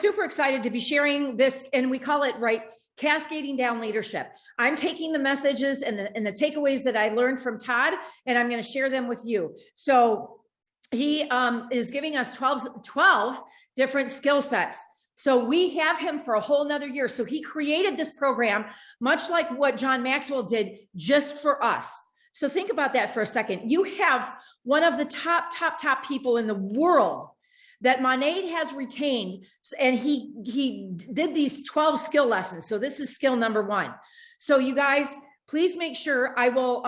super excited to be sharing this, and we call it, right, Cascading Down Leadership. I'm taking the messages and the takeaways that I learned from Todd, and I'm going to share them with you. So he is giving us 12 different skill sets. So we have him for a whole nother year. So he created this program, much like what John Maxwell did, just for us. So think about that for a second. You have one of the top people in the world that Monat has retained, and he did these 12 skill lessons. So this is skill number 1. So you guys, please make sure I will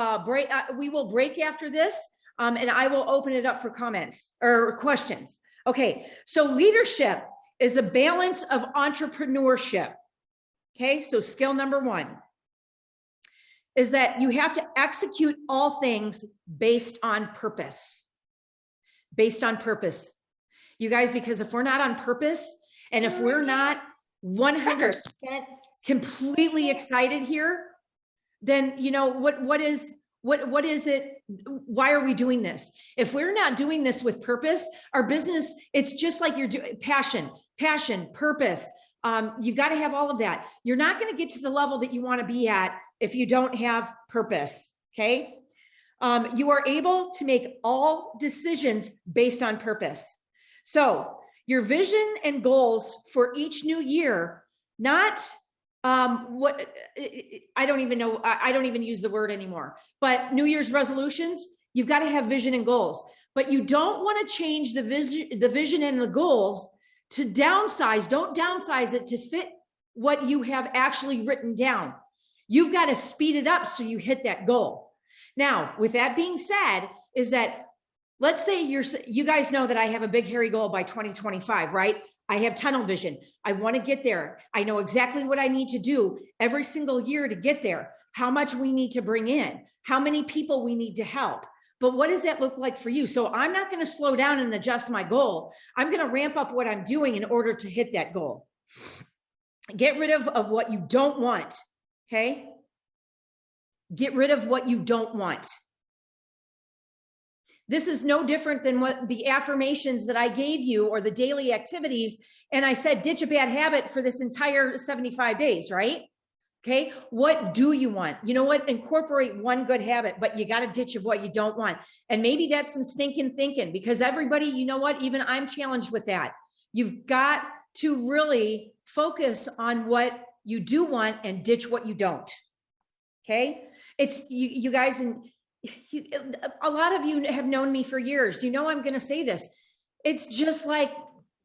we will break after this, and I will open it up for comments or questions. Okay, so leadership is a balance of entrepreneurship. Okay, so skill number 1 is that you have to execute all things based on purpose. Based on purpose. You guys, because if we're not on purpose, and if we're not 100% completely excited here, then, you know, what is it? Why are we doing this? If we're not doing this with purpose, our business, it's just like you're doing passion, purpose. You've got to have all of that. You're not going to get to the level that you want to be at if you don't have purpose. Okay. You are able to make all decisions based on purpose. So your vision and goals for each new year, not I don't even know, I don't even use the word anymore, but New Year's resolutions, you've got to have vision and goals, but you don't want to change the vision and the goals to downsize. Don't downsize it to fit what you have actually written down. You've got to speed it up so you hit that goal. Now, with that being said, is that let's say you guys know that I have a big, hairy goal by 2025, right? I have tunnel vision. I want to get there. I know exactly what I need to do every single year to get there, how much we need to bring in, how many people we need to help. But what does that look like for you? So I'm not going to slow down and adjust my goal. I'm going to ramp up what I'm doing in order to hit that goal. Get rid of what you don't want, okay? Get rid of what you don't want. This is no different than what the affirmations that I gave you or the daily activities. And I said, ditch a bad habit for this entire 75 days, right? Okay. What do you want? You know what? Incorporate one good habit, but you got to ditch of what you don't want. And maybe that's some stinking thinking, because everybody, you know what? Even I'm challenged with that. You've got to really focus on what you do want and ditch what you don't. Okay. It's you guys, and a lot of you have known me for years. You know, I'm going to say this. It's just like,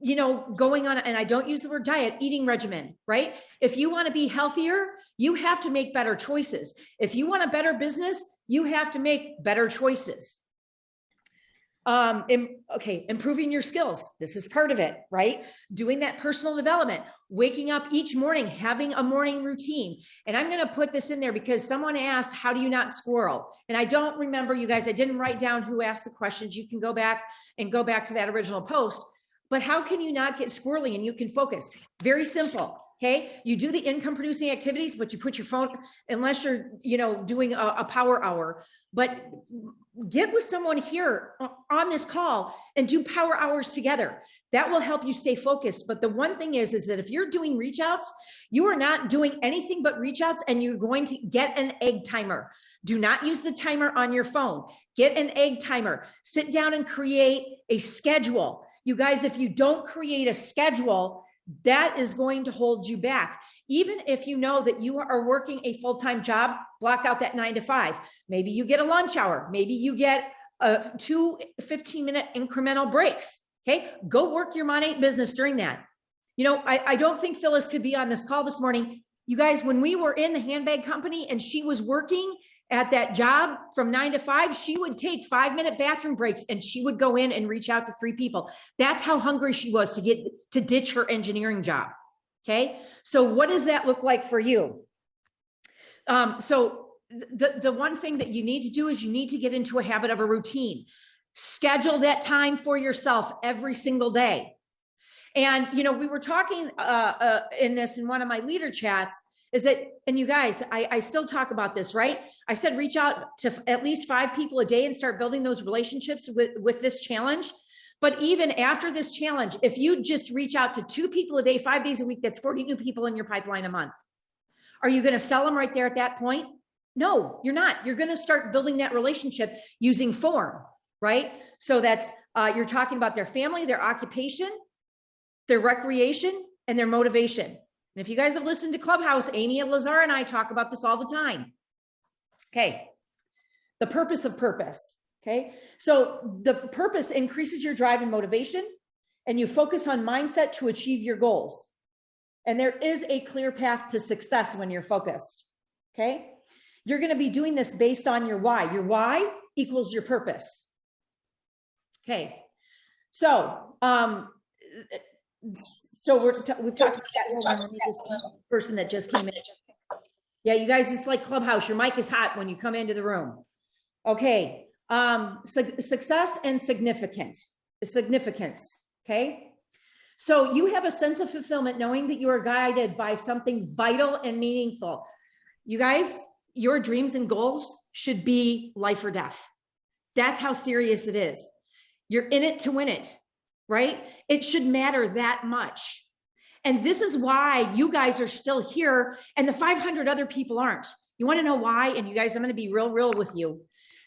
you know, going on, and I don't use the word diet, eating regimen, right? If you want to be healthier, you have to make better choices. If you want a better business, you have to make better choices. Improving your skills. This is part of it, right? Doing that personal development, waking up each morning, having a morning routine. And I'm going to put this in there because someone asked, how do you not squirrel? And I don't remember, you guys, I didn't write down who asked the questions. You can go back to that original post, but how can you not get squirrely and you can focus? Very simple. Okay. You do the income producing activities, but you put your phone, unless you're, you know, doing a power hour, but get with someone here on this call and do power hours together. That will help you stay focused. But the one thing is that if you're doing reach outs, you are not doing anything but reach outs, and you're going to get an egg timer. Do not use the timer on your phone. Get an egg timer. Sit down and create a schedule. You guys, if you don't create a schedule, that is going to hold you back. Even if you know that you are working a full-time job, block out that 9 to 5. Maybe you get a lunch hour. Maybe you get 2 15-minute incremental breaks. Okay, go work your Monat business during that. You know, I don't think Phyllis could be on this call this morning. You guys, when we were in the handbag company and she was working at that job from 9 to 5, she would take 5-minute bathroom breaks and she would go in and reach out to 3 people. That's how hungry she was to ditch her engineering job. Okay. So what does that look like for you? So the one thing that you need to do is you need to get into a habit of a routine. Schedule that time for yourself every single day. And, you know, we were talking in one of my leader chats, is that, and you guys, I still talk about this, right? I said, reach out to at least 5 people a day and start building those relationships with this challenge. But even after this challenge, if you just reach out to 2 people a day, 5 days a week, that's 40 new people in your pipeline a month. Are you going to sell them right there at that point? No, you're not. You're going to start building that relationship using form, right? So that's, you're talking about their family, their occupation, their recreation, and their motivation. And if you guys have listened to Clubhouse, Amy and Lazar and I talk about this all the time. Okay. The purpose of purpose. Okay. So the purpose increases your drive and motivation, and you focus on mindset to achieve your goals. And there is a clear path to success when you're focused. Okay. You're going to be doing this based on your why. Your why equals your purpose. Okay. So, we've talked about that person that just came in. Yeah, you guys, it's like Clubhouse. Your mic is hot when you come into the room. Okay. Success and significance. Okay. So you have a sense of fulfillment knowing that you are guided by something vital and meaningful. You guys, your dreams and goals should be life or death. That's how serious it is. You're in it to win it, right? It should matter that much. And this is why you guys are still here and the 500 other people aren't. You want to know why? And you guys, I'm going to be real with you,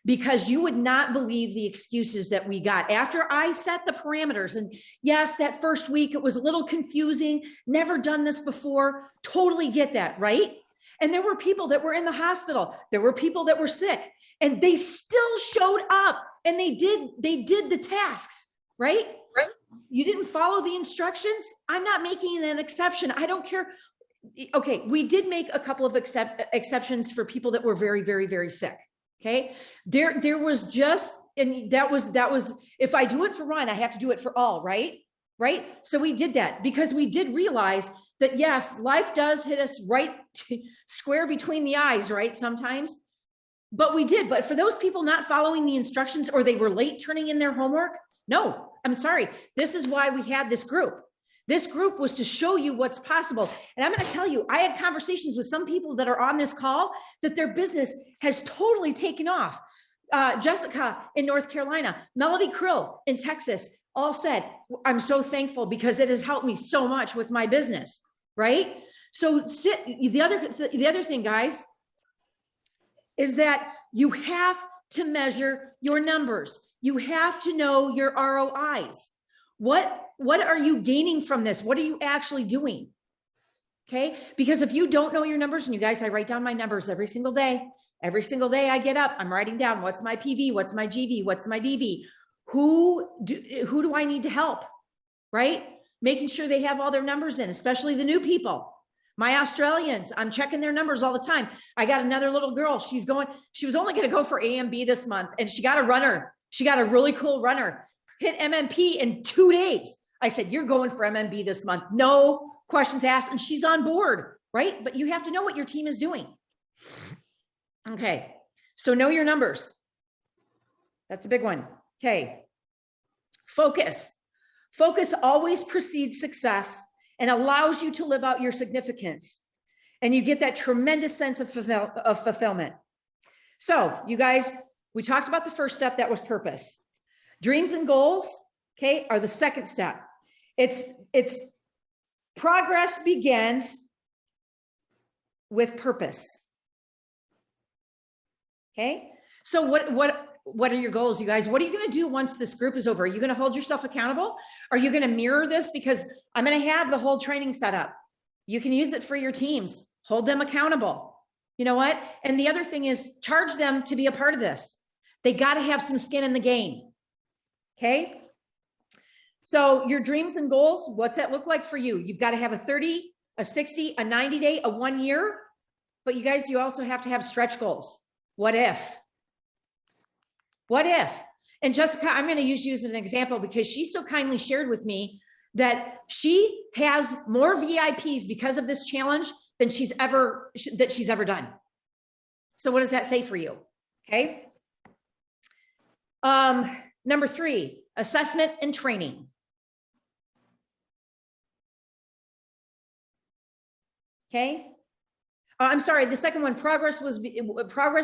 because you would not believe the excuses that we got after I set the parameters. And yes, that first week, it was a little confusing. Never done this before. Totally get that, right? And there were people that were in the hospital. There were people that were sick, and they still showed up and they did the tasks, right? Right. You didn't follow the instructions. I'm not making an exception. I don't care. Okay. We did make a couple of exceptions for people that were very sick. Okay. There was just, and that was, if I do it for one, I have to do it for all, right? Right. So we did that because we did realize that yes, life does hit us right square between the eyes, right? Sometimes, but we did. But for those people not following the instructions, or they were late turning in their homework, no, I'm sorry. This is why we had this group. This group was to show you what's possible. And I'm going to tell you, I had conversations with some people that are on this call that their business has totally taken off. Jessica in North Carolina, Melody Krill in Texas, all said, I'm so thankful because it has helped me so much with my business, right? So the other thing, guys, is that you have to measure your numbers. You have to know your ROIs. What are you gaining from this? What are you actually doing? Okay. Because if you don't know your numbers, and you guys, I write down my numbers every single day. Every single day I get up, I'm writing down what's my PV, what's my GV, what's my DV, who do I need to help, right? Making sure they have all their numbers in, especially the new people. My Australians, I'm checking their numbers all the time. I got another little girl. She was only going to go for AMB this month, and she got a runner. She got a really cool runner, hit MMP in 2 days. I said, you're going for MMB this month. No questions asked. And she's on board, right? But you have to know what your team is doing. Okay. So know your numbers. That's a big one. Okay. Focus. Focus always precedes success and allows you to live out your significance. And you get that tremendous sense of fulfillment. So you guys, we talked about the first step, that was purpose. Dreams and goals, okay, are the second step. It's progress begins with purpose. Okay. So what are your goals, you guys? What are you going to do once this group is over? Are you going to hold yourself accountable? Are you going to mirror this? Because I'm going to have the whole training set up. You can use it for your teams. Hold them accountable. You know what? And the other thing is charge them to be a part of this. They got to have some skin in the game. Okay. So your dreams and goals, what's that look like for you? You've got to have a 30, a 60, a 90 day, a 1 year, but you guys, you also have to have stretch goals. What if? What if? And Jessica, I'm going to use you as an example because she so kindly shared with me that she has more VIPs because of this challenge than she's ever done. So what does that say for you? Okay. Number 3, assessment and training. Okay. I'm sorry, the second one, progress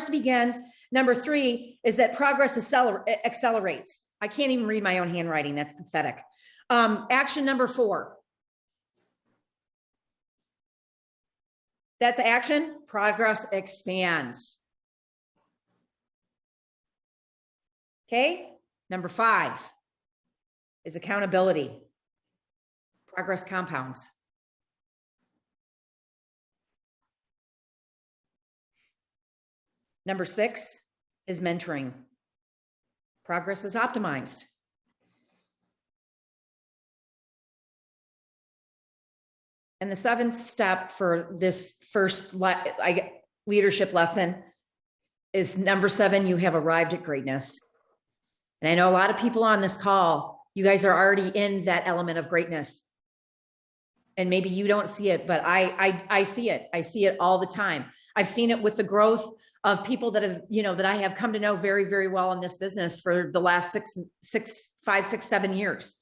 begins. Number 3 is that progress accelerates. I can't even read my own handwriting. That's pathetic. Action number 4. That's action. Progress expands. Okay. Number 5 is accountability. Progress compounds. Number 6 is mentoring. Progress is optimized. And the 7th step for this first leadership lesson is number 7, you have arrived at greatness. And I know a lot of people on this call, you guys are already in that element of greatness. And maybe you don't see it, but I see it. I see it all the time. I've seen it with the growth of people that have, that I have come to know very, very well in this business for the last 5, 6, 7 years.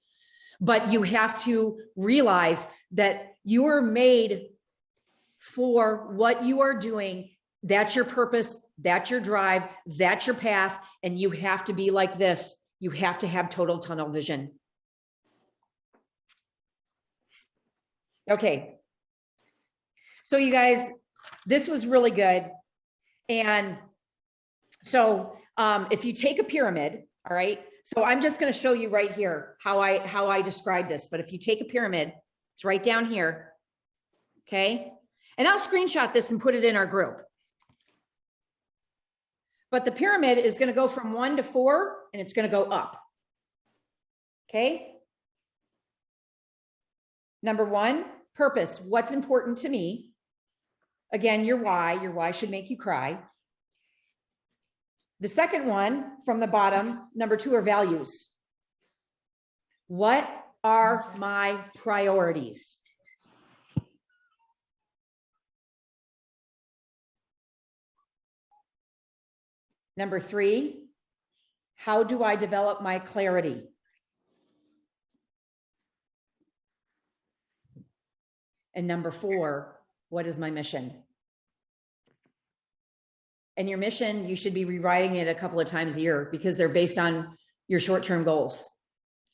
But you have to realize that you are made for what you are doing. That's your purpose. That's your drive. That's your path. And you have to be like this. You have to have total tunnel vision. Okay. So you guys, this was really good. And so if you take a pyramid, all right, so I'm just going to show you right here how I describe this. But if you take a pyramid, it's right down here. Okay. And I'll screenshot this and put it in our group. But the pyramid is going to go from 1 to 4 and it's going to go up. Okay. Number 1, purpose. What's important to me? Again, your why should make you cry. The second one from the bottom, number 2, are values. What are my priorities? Number 3, how do I develop my clarity? And number 4, what is my mission? And your mission, you should be rewriting it a couple of times a year because they're based on your short-term goals.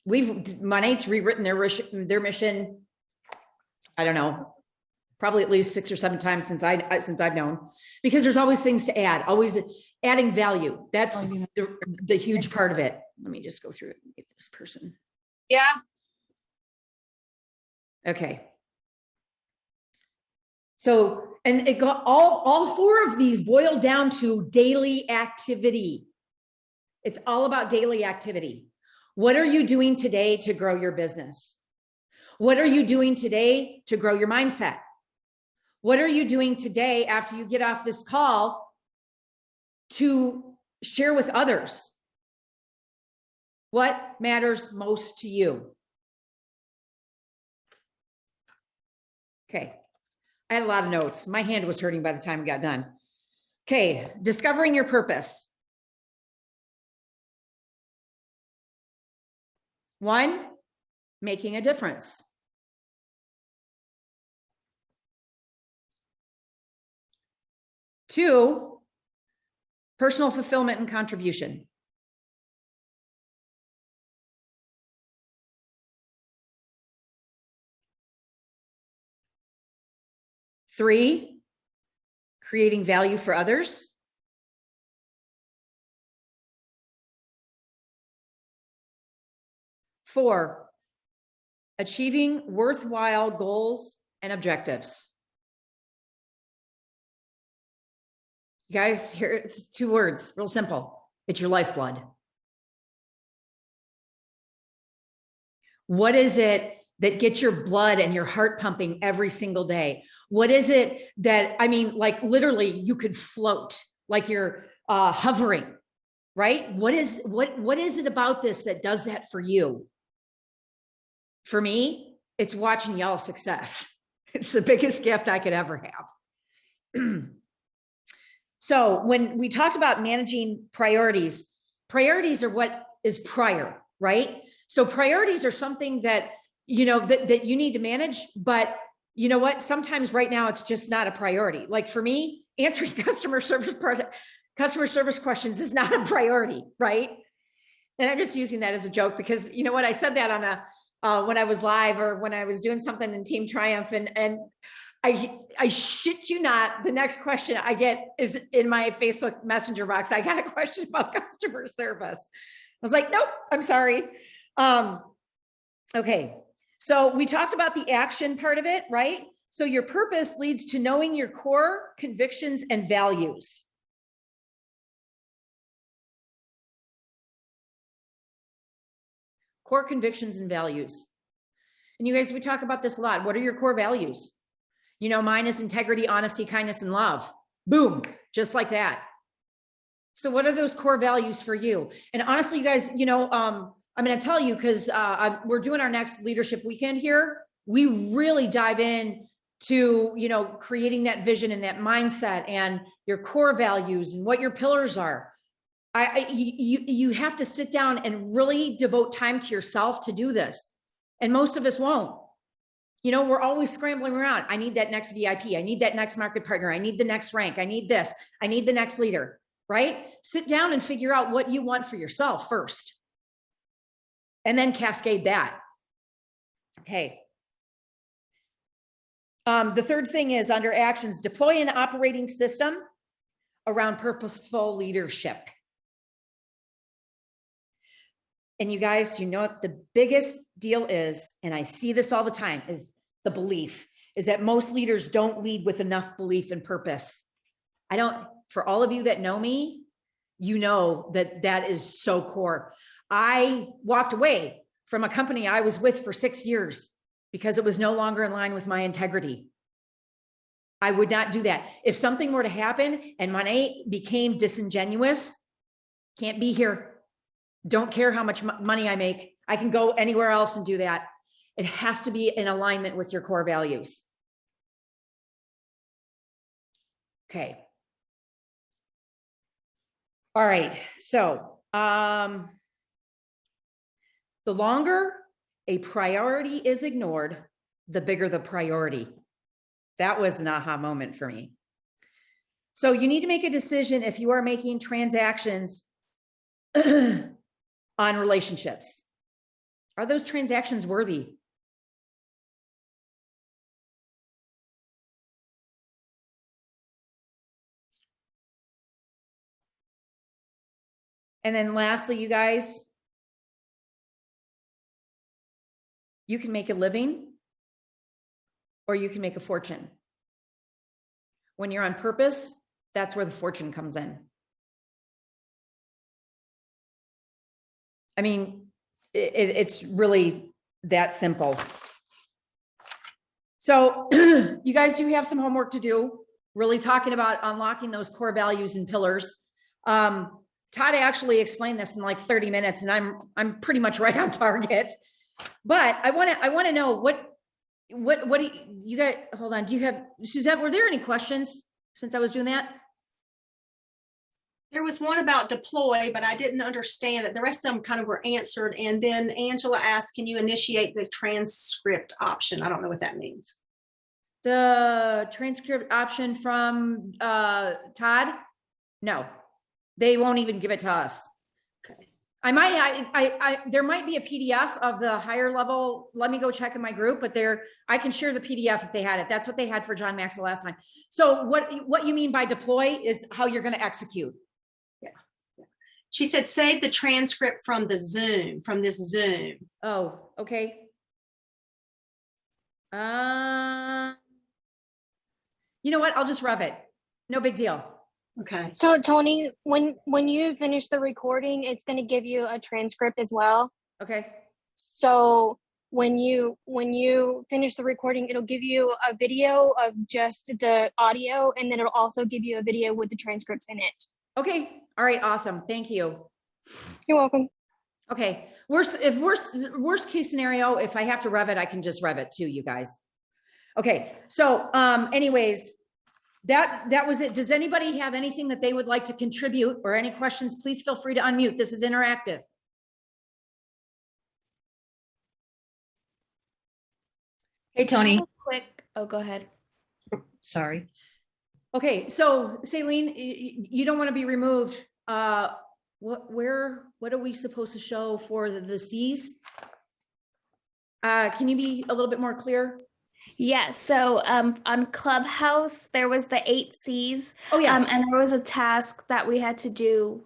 Monat's rewritten their mission, I don't know, probably at least 6 or 7 times since I've known, because there's always things to add, always adding value. That's the huge part of it. Let me just go through it and get this person. Yeah. Okay. So, and it got all 4 of these boil down to daily activity. It's all about daily activity. What are you doing today to grow your business? What are you doing today to grow your mindset? What are you doing today after you get off this call to share with others? What matters most to you? Okay. I had a lot of notes. My hand was hurting by the time I got done. Okay, discovering your purpose. 1, making a difference. 2, personal fulfillment and contribution. 3, creating value for others. 4, achieving worthwhile goals and objectives. You guys, here it's 2 words, real simple. It's your lifeblood. What is it that gets your blood and your heart pumping every single day? What is it that, I mean, like literally you could float, like you're hovering, right? What is it about this that does that for you? For me, it's watching y'all's success. It's the biggest gift I could ever have. So when we talked about managing priorities are what is prior, right? So priorities are something that, that you need to manage, but you know what? Sometimes right now it's just not a priority. Like for me, answering customer service questions is not a priority, right? And I'm just using that as a joke because you know what? I said that on a when I was live or when I was doing something in Team Triumph, and I shit you not, the next question I get is in my Facebook Messenger box. I got a question about customer service. I was like, nope, I'm sorry. Okay, so we talked about the action part of it, right? So your purpose leads to knowing your core convictions and values. Core convictions and values. And you guys, we talk about this a lot. What are your core values? You know, mine is integrity, honesty, kindness, and love. Boom, just like that. So what are those core values for you? And honestly, you guys, you know, I'm going to tell you because we're doing our next leadership weekend here. We really dive in to, you know, creating that vision and that mindset and your core values and what your pillars are. You have to sit down and really devote time to yourself to do this. And most of us won't. You know, we're always scrambling around. I need that next VIP. I need that next market partner. I need the next rank. I need this. I need the next leader, right? Sit down and figure out what you want for yourself first. And then cascade that. Okay. The third thing is under actions, deploy an operating system around purposeful leadership. And you guys, you know what the biggest deal is, and I see this all the time, is the belief, is that most leaders don't lead with enough belief and purpose. For all of you that know me, you know that that is so core. I walked away from a company I was with for 6 years because it was no longer in line with my integrity. I would not do that. If something were to happen and Monat became disingenuous, can't be here. Don't care how much money I make. I can go anywhere else and do that. It has to be in alignment with your core values. Okay. All right. So, the longer a priority is ignored, the bigger the priority. That was an aha moment for me. So you need to make a decision if you are making transactions on relationships. Are those transactions worthy? And then lastly, you guys, you can make a living or you can make a fortune. When you're on purpose, that's where the fortune comes in. I mean, it's really that simple. So you guys do have some homework to do, really talking about unlocking those core values and pillars. Todd actually explained this in like 30 minutes and I'm pretty much right on target. But I want to know what do you guys, hold on. Do you have, Suzette, were there any questions since I was doing that? There was one about deploy, but I didn't understand it. The rest of them kind of were answered. And then Angela asked, can you initiate the transcript option? I don't know what that means. The transcript option from Todd? No, they won't even give it to us. Okay. There might be a PDF of the higher level. Let me go check in my group, but I can share the PDF if they had it. That's what they had for John Maxwell last time. So what you mean by deploy is how you're going to execute. She said, save the transcript from this Zoom. Oh, okay. You know what? I'll just rev it. No big deal. Okay. So Toni, when you finish the recording, it's going to give you a transcript as well. Okay. So when you finish the recording, it'll give you a video of just the audio, and then it'll also give you a video with the transcripts in it. Okay. All right. Awesome. Thank you. You're welcome. Okay. Worst case scenario, if I have to rev it, I can just rev it too, you guys. Okay. So, anyways, that was it. Does anybody have anything that they would like to contribute or any questions? Please feel free to unmute. This is interactive. Hey, Toni. Oh, go ahead. Sorry. Okay, so Saline, you don't want to be removed. What are we supposed to show for the Cs? Can you be a little bit more clear? Yeah, so on Clubhouse, there was the 8 C's. Oh yeah. And there was a task that we had to do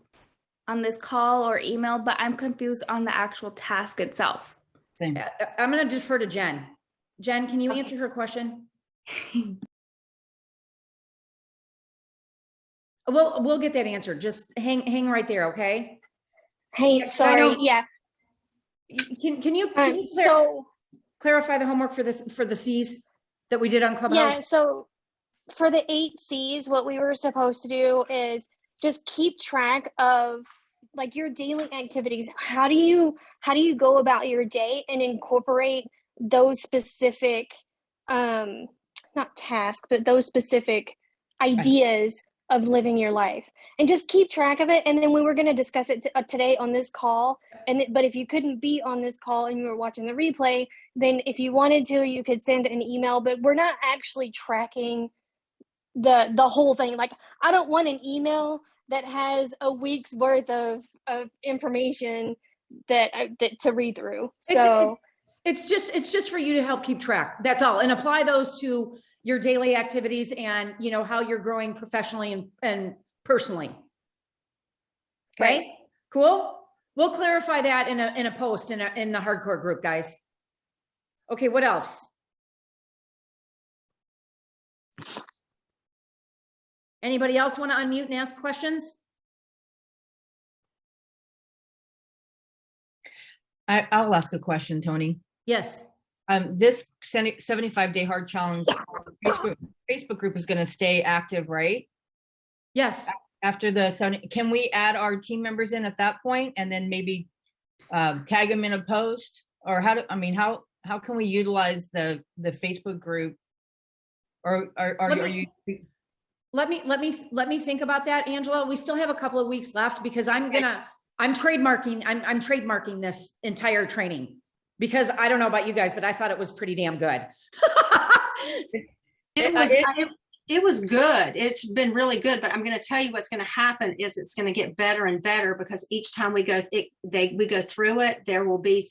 on this call or email, but I'm confused on the actual task itself. Same. I'm going to defer to Jen. Jen, can you answer her question? We'll get that answered. Just hang right there, okay? Hey, sorry. Yeah. Can you clarify the homework for the C's that we did on Clubhouse? Yeah, so for the 8 C's, what we were supposed to do is just keep track of like your daily activities. How do you go about your day and incorporate those specific not tasks, but those specific ideas of living your life, and just keep track of it. And then we were going to discuss it today on this call. But if you couldn't be on this call and you were watching the replay, then if you wanted to, you could send an email, but we're not actually tracking the whole thing. Like, I don't want an email that has a week's worth of information that to read through. So it's just for you to help keep track. That's all. And apply those to your daily activities and, you know, how you're growing professionally and personally. Okay, right. Cool. We'll clarify that in a post in the hardcore group, guys. Okay, what else? Anybody else want to unmute and ask questions? I'll ask a question, Toni. Yes. This 75-day hard challenge Facebook group is going to stay active, right? Yes. After the 70, can we add our team members in at that point and then maybe tag them in a post? Or how can we utilize the Facebook group? Or are you? Let me think about that, Angela. We still have a couple of weeks left because I'm trademarking this entire training. Because I don't know about you guys, but I thought it was pretty damn good. It was good. It's been really good, but I'm going to tell you what's going to happen is it's going to get better and better because each time we go through it, there will be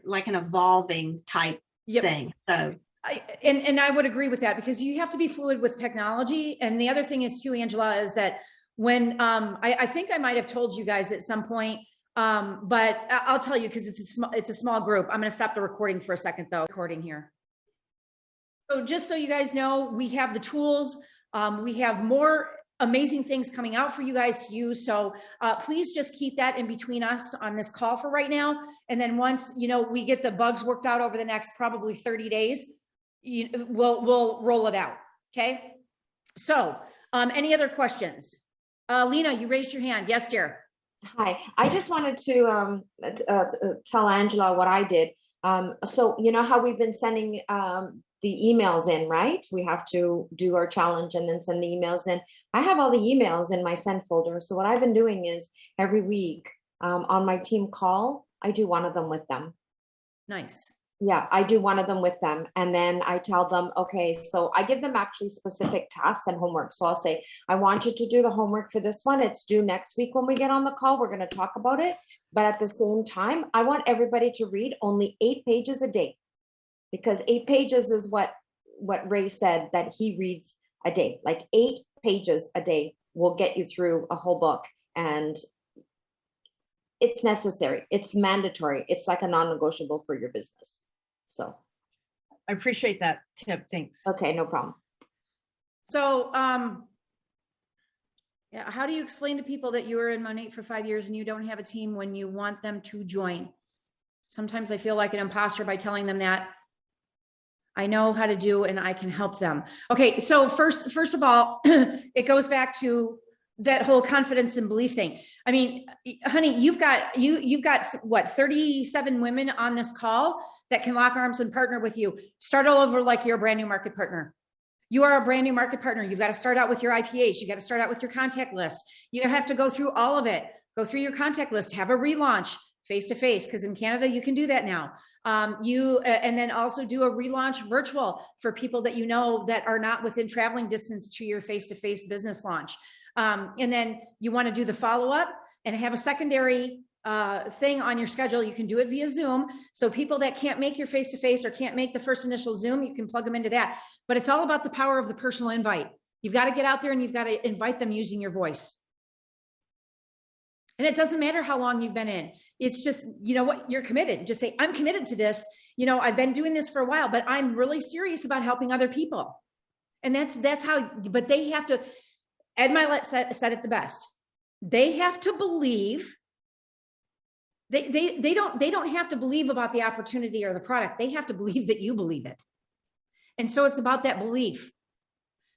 like an evolving type thing. So I would agree with that because you have to be fluid with technology. And the other thing is too, Angela, is that when I think I might have told you guys at some point. But I'll tell you because it's a small group. I'm going to stop the recording for a second though. Recording here. So just so you guys know, we have the tools. We have more amazing things coming out for you guys to use. So please just keep that in between us on this call for right now. And then once, you know, we get the bugs worked out over the next probably 30 days, we'll roll it out. Okay. So any other questions? Lena, you raised your hand. Yes, dear. Hi, I just wanted to tell Angela what I did. So you know how we've been sending the emails in, right? We have to do our challenge and then send the emails in. I have all the emails in my sent folder. So what I've been doing is every week on my team call, I do one of them with them. Nice. Yeah, I do one of them with them. And then I tell them, okay, so I give them actually specific tasks and homework. So I'll say, I want you to do the homework for this one. It's due next week when we get on the call. We're going to talk about it. But at the same time, I want everybody to read only 8 pages a day because 8 pages is what Ray said that he reads a day. Like 8 pages a day will get you through a whole book. And it's necessary. It's mandatory. It's like a non-negotiable for your business. So I appreciate that tip. Thanks. Okay, no problem. So, yeah, how do you explain to people that you were in Monat for 5 years and you don't have a team when you want them to join? Sometimes I feel like an imposter by telling them that I know how to do and I can help them. Okay, so first of all, it goes back to that whole confidence and belief thing. I mean, honey, you've got what, 37 women on this call that can lock arms and partner with you. Start all over like you're a brand new market partner. You are a brand new market partner. You've got to start out with your IPH. You got to start out with your contact list. You have to go through all of it. Go through your contact list, have a relaunch, face-to-face, because in Canada, you can do that now. And then also do a relaunch virtual for people that you know that are not within traveling distance to your face-to-face business launch. And then you want to do the follow-up and have a secondary thing on your schedule. You can do it via Zoom. So people that can't make your face-to-face or can't make the first initial Zoom, you can plug them into that. But it's all about the power of the personal invite. You've got to get out there and you've got to invite them using your voice. And it doesn't matter how long you've been in. It's just, you know what, you're committed. Just say, I'm committed to this. You know, I've been doing this for a while, but I'm really serious about helping other people. And that's how, but they have to, Ed Milet said it the best. They have to believe. They don't have to believe about the opportunity or the product. They have to believe that you believe it. And so it's about that belief.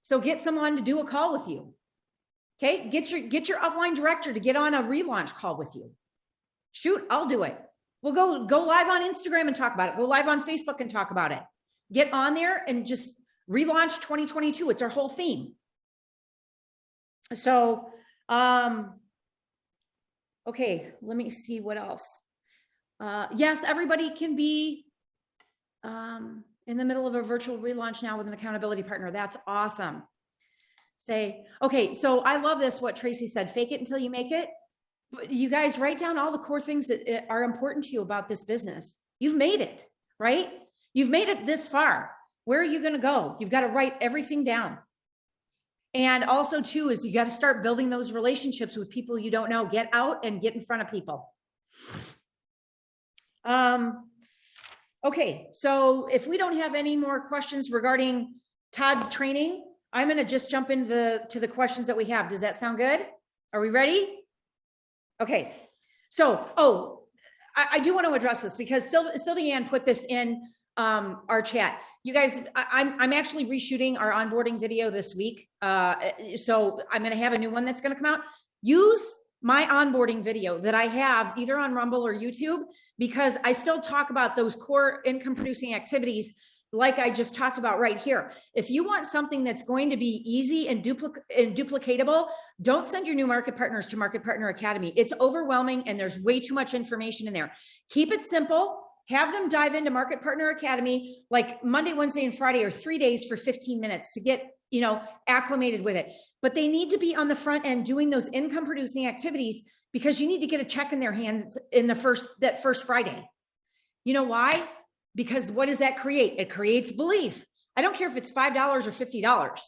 So get someone to do a call with you. Okay, get your upline director to get on a relaunch call with you. Shoot, I'll do it. We'll go live on Instagram and talk about it. Go live on Facebook and talk about it. Get on there and just relaunch 2022. It's our whole theme. So, okay, let me see what else. Yes, everybody can be in the middle of a virtual relaunch now with an accountability partner. That's awesome. Say, okay, so I love this, what Tracy said, fake it until you make it. But you guys write down all the core things that are important to you about this business. You've made it, right? You've made it this far. Where are you going to go? You've got to write everything down. And also too, is you got to start building those relationships with people you don't know. Get out and get in front of people. Okay, so if we don't have any more questions regarding Todd's training, I'm going to just jump into the questions that we have. Does that sound good? Are we ready? Okay. So, I do want to address this because Sylvie Ann put this in our chat. You guys, I'm actually reshooting our onboarding video this week. So I'm going to have a new one that's going to come out. Use my onboarding video that I have either on Rumble or YouTube, because I still talk about those core income producing activities like I just talked about right here. If you want something that's going to be easy and duplicatable, don't send your new market partners to Market Partner Academy. It's overwhelming and there's way too much information in there. Keep it simple. Have them dive into Market Partner Academy like Monday, Wednesday, and Friday, or 3 days for 15 minutes to get, acclimated with it. But they need to be on the front end doing those income producing activities, because you need to get a check in their hands in that first Friday. You know why? Because what does that create? It creates belief. I don't care if it's $5 or $50.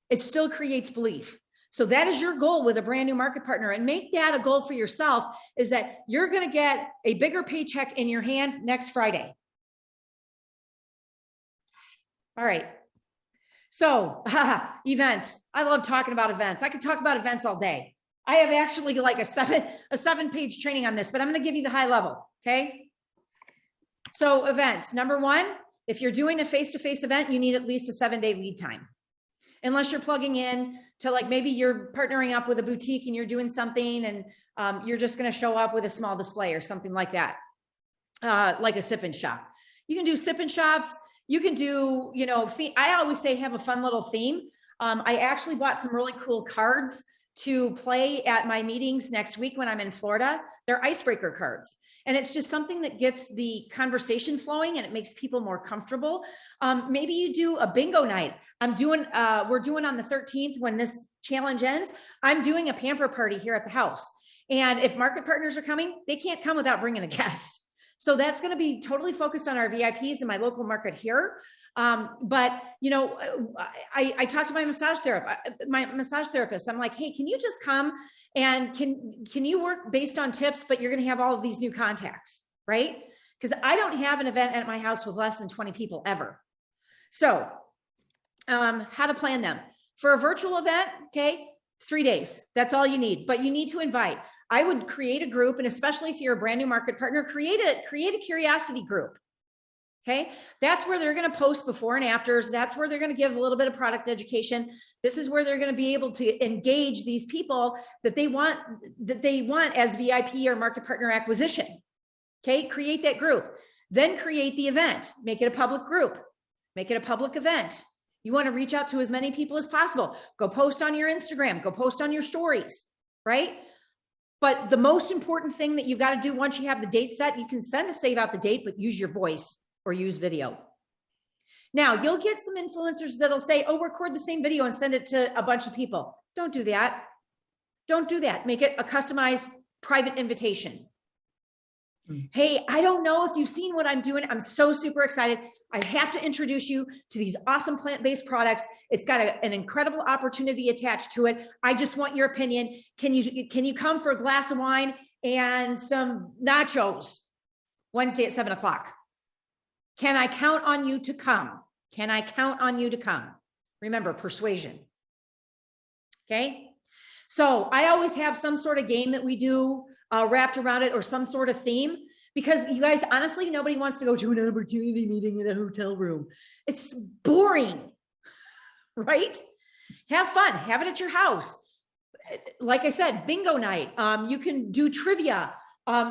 It still creates belief. So that is your goal with a brand new market partner, and make that a goal for yourself, is that you're going to get a bigger paycheck in your hand next Friday. All right. So events. I love talking about events. I could talk about events all day. I have actually like a seven-page training on this, but I'm going to give you the high level. Okay. So events, number one, if you're doing a face-to-face event, you need at least a 7-day lead time. Unless you're plugging in to, like, maybe you're partnering up with a boutique and you're doing something and you're just going to show up with a small display or something like that, like a sip and shop. You can do sip and shops. You can do, I always say have a fun little theme. I actually bought some really cool cards to play at my meetings next week when I'm in Florida. They're icebreaker cards. And it's just something that gets the conversation flowing and it makes people more comfortable. Maybe you do a bingo night. We're doing on the 13th when this challenge ends, I'm doing a pamper party here at the house. And if market partners are coming, they can't come without bringing a guest. So that's going to be totally focused on our VIPs in my local market here. But I talked to my massage therapist. I'm like, hey, can you just come and can you work based on tips, but you're going to have all of these new contacts, right? Because I don't have an event at my house with less than 20 people ever. So how to plan them for a virtual event. Okay. 3 days. That's all you need, but you need to invite. I would create a group, and especially if you're a brand new market partner, create a curiosity group. Okay. That's where they're going to post before and afters. That's where they're going to give a little bit of product education. This is where they're going to be able to engage these people that they want as VIP or market partner acquisition. Okay. Create that group, then create the event, make it a public group, make it a public event. You want to reach out to as many people as possible. Go post on your Instagram, go post on your stories, right? But the most important thing that you've got to do once you have the date set, you can send a save out the date, but use your voice or use video. Now, you'll get some influencers that'll say, oh, record the same video and send it to a bunch of people. Don't do that. Don't do that. Make it a customized private invitation. Hey, I don't know if you've seen what I'm doing. I'm so super excited. I have to introduce you to these awesome plant-based products. It's got an incredible opportunity attached to it. I just want your opinion. Can you come for a glass of wine and some nachos Wednesday at 7 o'clock? Can I count on you to come? Can I count on you to come? Remember, persuasion. Okay. So I always have some sort of game that we do wrapped around it or some sort of theme, because you guys, honestly, nobody wants to go to an opportunity meeting in a hotel room. It's boring, right? Have fun, have it at your house. Like I said, bingo night. You can do trivia.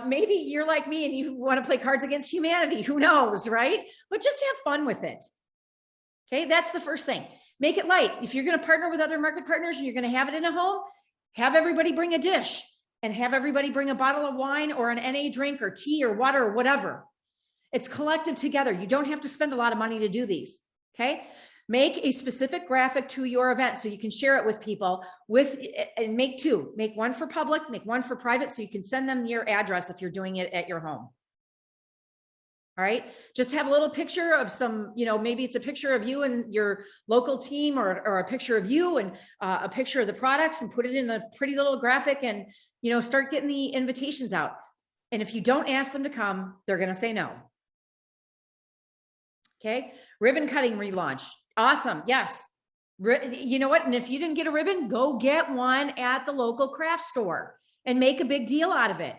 Maybe you're like me and you want to play Cards Against Humanity. Who knows, right? But just have fun with it. Okay, that's the first thing. Make it light. If you're going to partner with other market partners and you're going to have it in a home, have everybody bring a dish and have everybody bring a bottle of wine or an NA drink or tea or water or whatever. It's collective together. You don't have to spend a lot of money to do these. Okay. Make a specific graphic to your event so you can share it with people and make two. Make one for public, make one for private, so you can send them your address if you're doing it at your home. All right. Just have a little picture of some, maybe it's a picture of you and your local team or a picture of you and a picture of the products and put it in a pretty little graphic and, start getting the invitations out. And if you don't ask them to come, they're going to say no. Okay. Ribbon cutting relaunch. Awesome. Yes. You know what? And if you didn't get a ribbon, go get one at the local craft store and make a big deal out of it.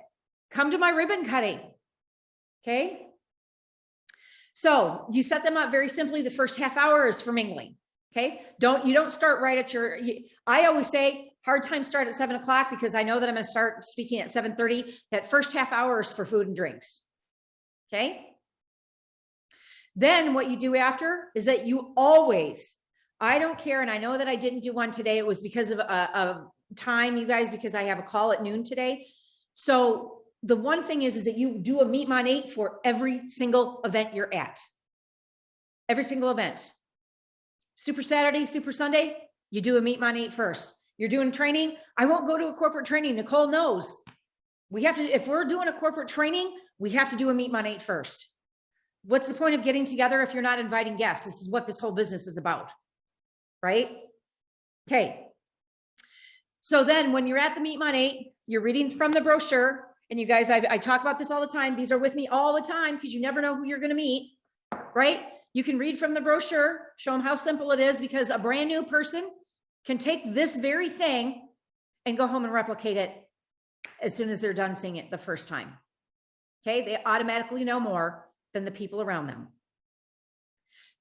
Come to my ribbon cutting. Okay. So you set them up very simply. The first half hour is for mingling. Okay. You don't start right at I always say hard time start at 7 o'clock because I know that I'm going to start speaking at 7:30. That first half hour is for food and drinks. Okay. Then what you do after is that you always, I don't care. And I know that I didn't do one today. It was because of a time, you guys, because I have a call at noon today. So the one thing is that you do a Meet Monat for every single event you're at. Every single event. Super Saturday, Super Sunday, you do a Meet Monat first. You're doing training. I won't go to a corporate training. Nicole knows. We have to, if we're doing a corporate training, we have to do a Meet Monat first. What's the point of getting together if you're not inviting guests? This is what this whole business is about, right? Okay. So then when you're at the Meet Monat, you're reading from the brochure. And you guys, I talk about this all the time. These are with me all the time because you never know who you're going to meet, right? You can read from the brochure, show them how simple it is, because a brand new person can take this very thing and go home and replicate it as soon as they're done seeing it the first time. Okay. They automatically know more than the people around them.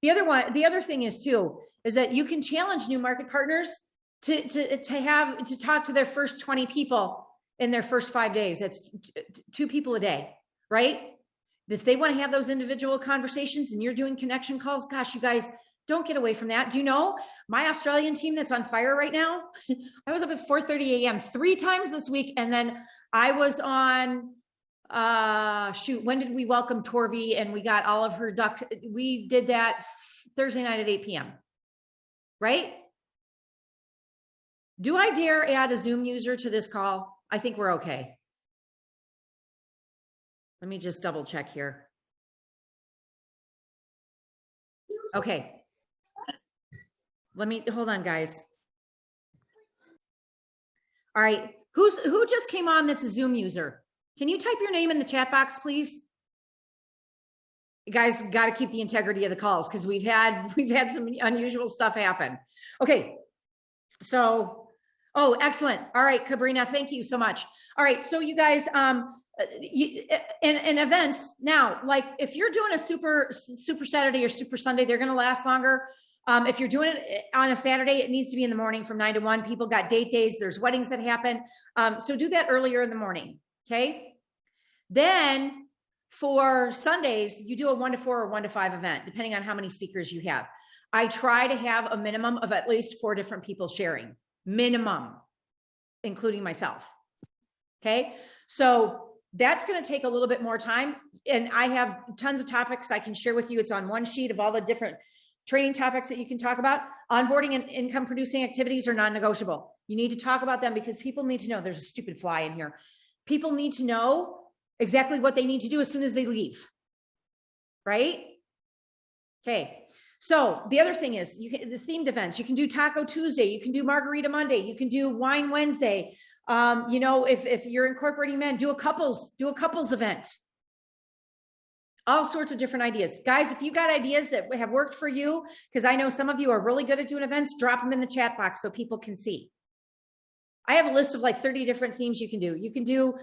The other thing is too, is that you can challenge new market partners to talk to their first 20 people in their first 5 days. That's 2 people a day, right? If they want to have those individual conversations and you're doing connection calls, gosh, you guys don't get away from that. Do you know my Australian team that's on fire right now? I was up at 4:30 a.m. 3 times this week. And then I was on, when did we welcome Torvi and we got all of her ducks? We did that Thursday night at 8 p.m. Right? Do I dare add a Zoom user to this call? I think we're okay. Let me just double check here. Okay. Hold on, guys. All right. Who just came on that's a Zoom user? Can you type your name in the chat box, please? You guys got to keep the integrity of the calls because we've had some unusual stuff happen. Okay. So, oh, excellent. All right, Cabrina, thank you so much. All right. So you guys, in events now, like if you're doing a super Saturday or super Sunday, they're going to last longer. If you're doing it on a Saturday, it needs to be in the morning from 9 to 1. People got date days. There's weddings that happen. So do that earlier in the morning. Okay. Then for Sundays, you do a 1 to 4 or 1 to 5 event, depending on how many speakers you have. I try to have a minimum of at least 4 different people sharing, minimum, including myself. Okay. So that's going to take a little bit more time. And I have tons of topics I can share with you. It's on one sheet of all the different training topics that you can talk about. Onboarding and income producing activities are non-negotiable. You need to talk about them because people need to know. There's a stupid fly in here. People need to know exactly what they need to do as soon as they leave. Right? Okay. So the other thing is the themed events. You can do Taco Tuesday. You can do Margarita Monday. You can do Wine Wednesday. You know, if you're incorporating men, do a couples event. All sorts of different ideas. Guys, if you got ideas that have worked for you, because I know some of you are really good at doing events, drop them in the chat box so people can see. I have a list of like 30 different themes you can do. You can do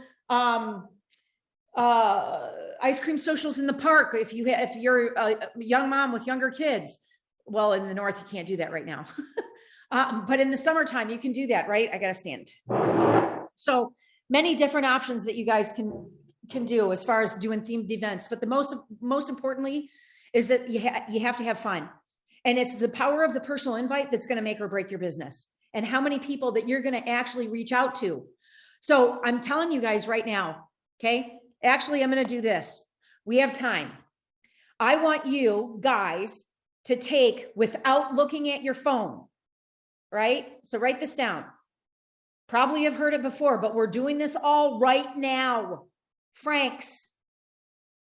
ice cream socials in the park if you're a young mom with younger kids. Well, in the north, you can't do that right now. But in the summertime, you can do that, right? I got to stand. So many different options that you guys can do as far as doing themed events. But the most importantly is that you have to have fun. And it's the power of the personal invite that's going to make or break your business and how many people that you're going to actually reach out to. So I'm telling you guys right now, okay? Actually, I'm going to do this. We have time. I want you guys to take without looking at your phone, right? So write this down. Probably have heard it before, but we're doing this all right now. Franks,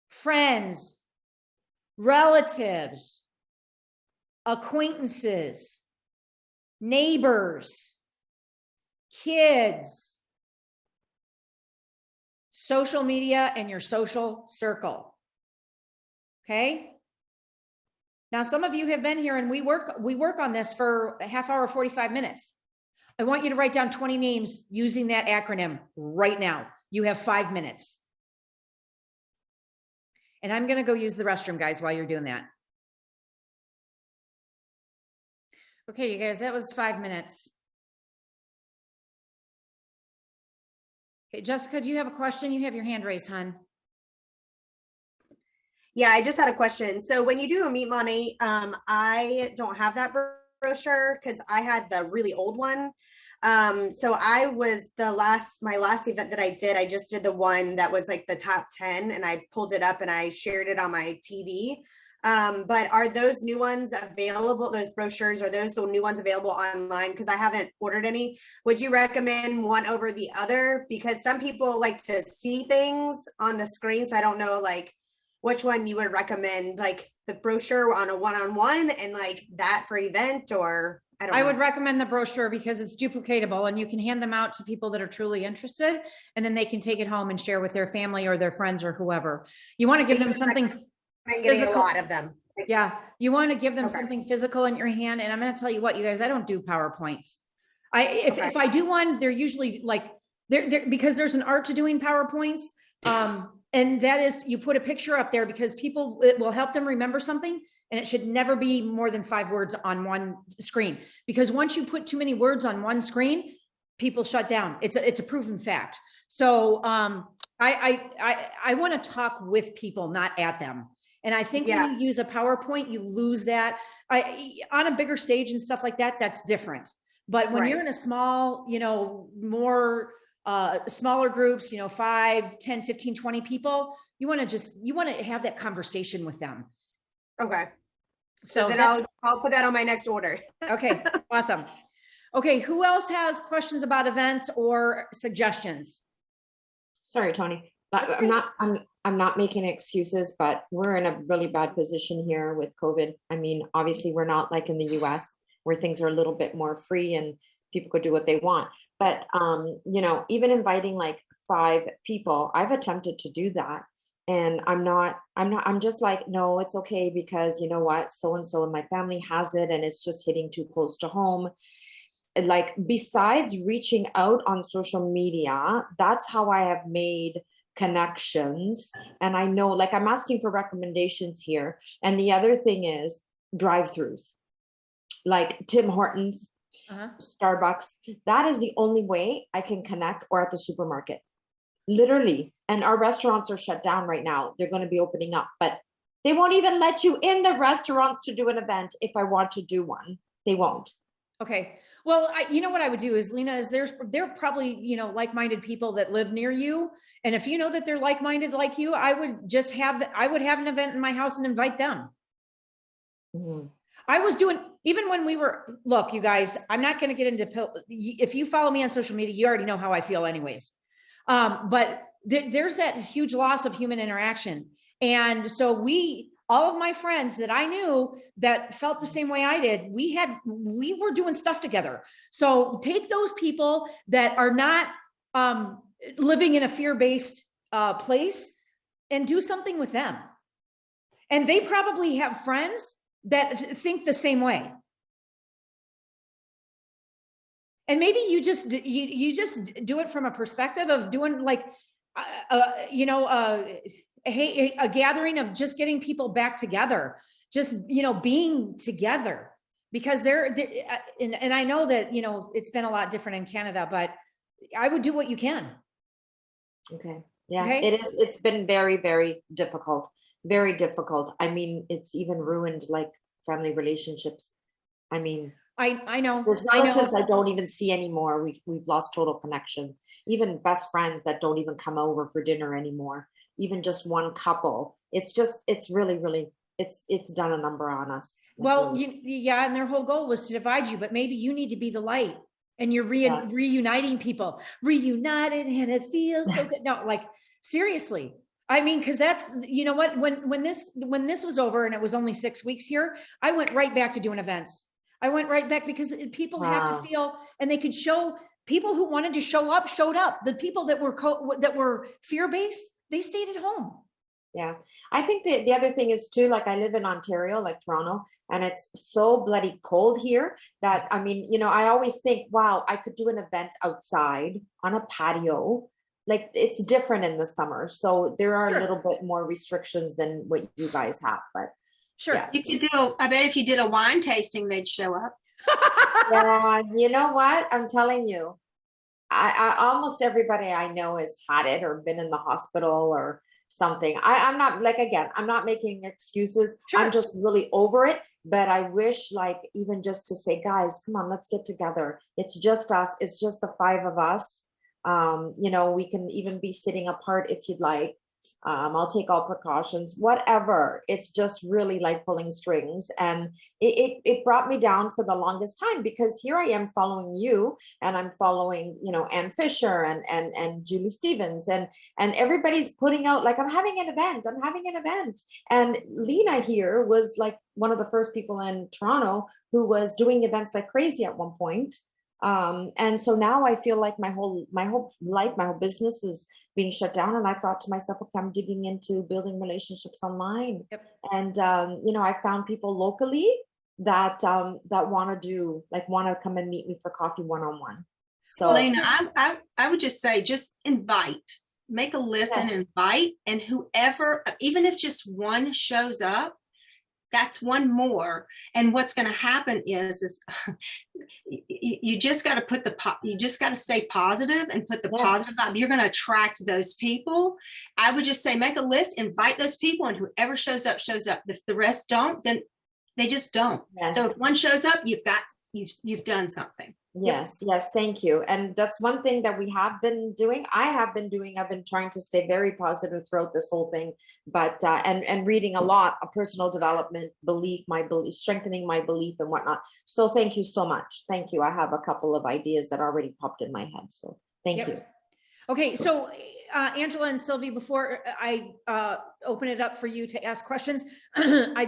friends, relatives, acquaintances, neighbors, kids, social media, and your social circle. Okay? Now, some of you have been here and we work on this for a half hour, 45 minutes. I want you to write down 20 names using that acronym right now. You have 5 minutes. And I'm going to go use the restroom, guys, while you're doing that. Okay, you guys, that was 5 minutes. Okay, Jessica, do you have a question? You have your hand raised, hon. Yeah, I just had a question. So when you do a Meet Money, I don't have that brochure because I had the really old one. So I was my last event that I did, I just did the one that was like the top 10 and I pulled it up and I shared it on my TV. But are those new ones available? Those brochures, are those the new ones available online? Because I haven't ordered any. Would you recommend one over the other? Because some people like to see things on the screen. So I don't know like which one you would recommend, like the brochure on a one-on-one and like that for event, or I don't know. I would recommend the brochure because it's duplicatable and you can hand them out to people that are truly interested and then they can take it home and share with their family or their friends or whoever. You want to give them something getting a lot of them. Yeah, you want to give them something physical in your hand. And I'm going to tell you what, you guys, I don't do PowerPoints. If I do one, they're usually like they're because there's an art to doing PowerPoints. And that is, you put a picture up there because it will help them remember something. And it should never be more than 5 words on one screen, because once you put too many words on one screen, people shut down. It's a proven fact. So I want to talk with people, not at them. And I think when you use a PowerPoint, you lose that. On a bigger stage and stuff like that, that's different. But when you're in a small, more smaller groups, 5, 10, 15, 20 people, you want to have that conversation with them. Okay. So then I'll put that on my next order. Okay. Awesome. Okay. Who else has questions about events or suggestions? Sorry, Toni. I'm not making excuses, but we're in a really bad position here with COVID. I mean, obviously we're not like in the US where things are a little bit more free and people could do what they want. But, even inviting like 5 people, I've attempted to do that. And I'm just like, no, it's okay because you know what, so-and-so in my family has it and it's just hitting too close to home. Like besides reaching out on social media, that's how I have made connections. And I know, like, I'm asking for recommendations here. And the other thing is drive-throughs, like Tim Hortons, Starbucks. That is the only way I can connect, or at the supermarket, literally. And our restaurants are shut down right now. They're going to be opening up, but they won't even let you in the restaurants to do an event. If I want to do one, they won't. Okay. Well, you know what I would do is, Lena, is there are probably, like-minded people that live near you. And if you know that they're like-minded like you, I would just I would have an event in my house and invite them. Mhm. I was doing, even when look, you guys, I'm not going to get into, if you follow me on social media, you already know how I feel anyways. But there's that huge loss of human interaction. And so all of my friends that I knew that felt the same way I did, we were doing stuff together. So take those people that are not living in a fear-based place and do something with them. And they probably have friends that think the same way. And maybe you just do it from a perspective of doing like, a gathering of just getting people back together, just, being together, because and I know that, it's been a lot different in Canada, but I would do what you can. Okay. Yeah, Okay. it's been very, very difficult. Very difficult. I mean, it's even ruined like family relationships. I mean, I know. there's relatives I don't even see anymore. We've lost total connection. Even best friends that don't even come over for dinner anymore. Even just one couple. It's really, really, it's done a number on us. Well, really. yeah, and their whole goal was to divide you, but maybe you need to be the light, and you're reuniting people, reunited, and it feels so good. No, like seriously. I mean, because that's, you know what, when this was over and it was only 6 weeks here, I went right back to doing events. I went right back because people have to feel, and they could show, people who wanted to show up, showed up. The people that were fear-based, they stayed at home. Yeah. I think the other thing is too, like I live in Ontario, like Toronto, and it's so bloody cold here that, I mean, I always think, wow, I could do an event outside on a patio. Like it's different in the summer. So there are a little bit more restrictions than what you guys have, but sure. Yeah. You could I bet if you did a wine tasting, they'd show up. Yeah, you know what? I'm telling you, I almost everybody I know has had it or been in the hospital or something. I'm not, like, again, I'm not making excuses. Sure. I'm just really over it. But I wish, like, even just to say, guys, come on, let's get together. It's just us. It's just the 5 of us. We can even be sitting apart if you'd like. I'll take all precautions, whatever. It's just really like pulling strings. And it brought me down for the longest time, because here I am following you, and I'm following, Ann Fisher and Julie Stevens, and everybody's putting out like, I'm having an event. And Lena here was like one of the first people in Toronto who was doing events like crazy at one point. And so now I feel like my whole life, my whole business is being shut down. And I thought to myself, okay, I'm digging into building relationships online. Yep. And, I found people locally that want to come and meet me for coffee one-on-one. So Lena, I would just say, just invite, make a list and invite, and whoever, even if just one shows up, that's one more. And what's going to happen is you just got to stay positive and put the positive out. You're going to attract those people. I would just say, make a list, invite those people, and whoever shows up, shows up. If the rest don't, then they just don't. Yes. So if one shows up, you've done something. Yes. Thank you. And that's one thing that we have been doing. I've been trying to stay very positive throughout this whole thing, but, and reading a lot of personal development, strengthening my belief and whatnot. So thank you so much. Thank you. I have a couple of ideas that already popped in my head. So thank you. Okay. So, Angela and Sylvie, before I open it up for you to ask questions, I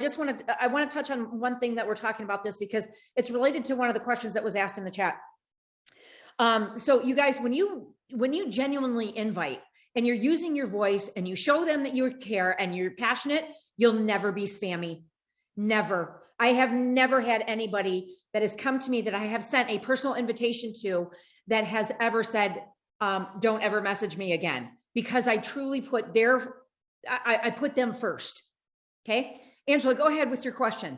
want to touch on one thing that we're talking about this, because it's related to one of the questions that was asked in the chat. So you guys, when you genuinely invite and you're using your voice and you show them that you care and you're passionate, you'll never be spammy. Never. I have never had anybody that has come to me that I have sent a personal invitation to that has ever said, don't ever message me again, because I truly put I put them first. Okay. Angela, go ahead with your question.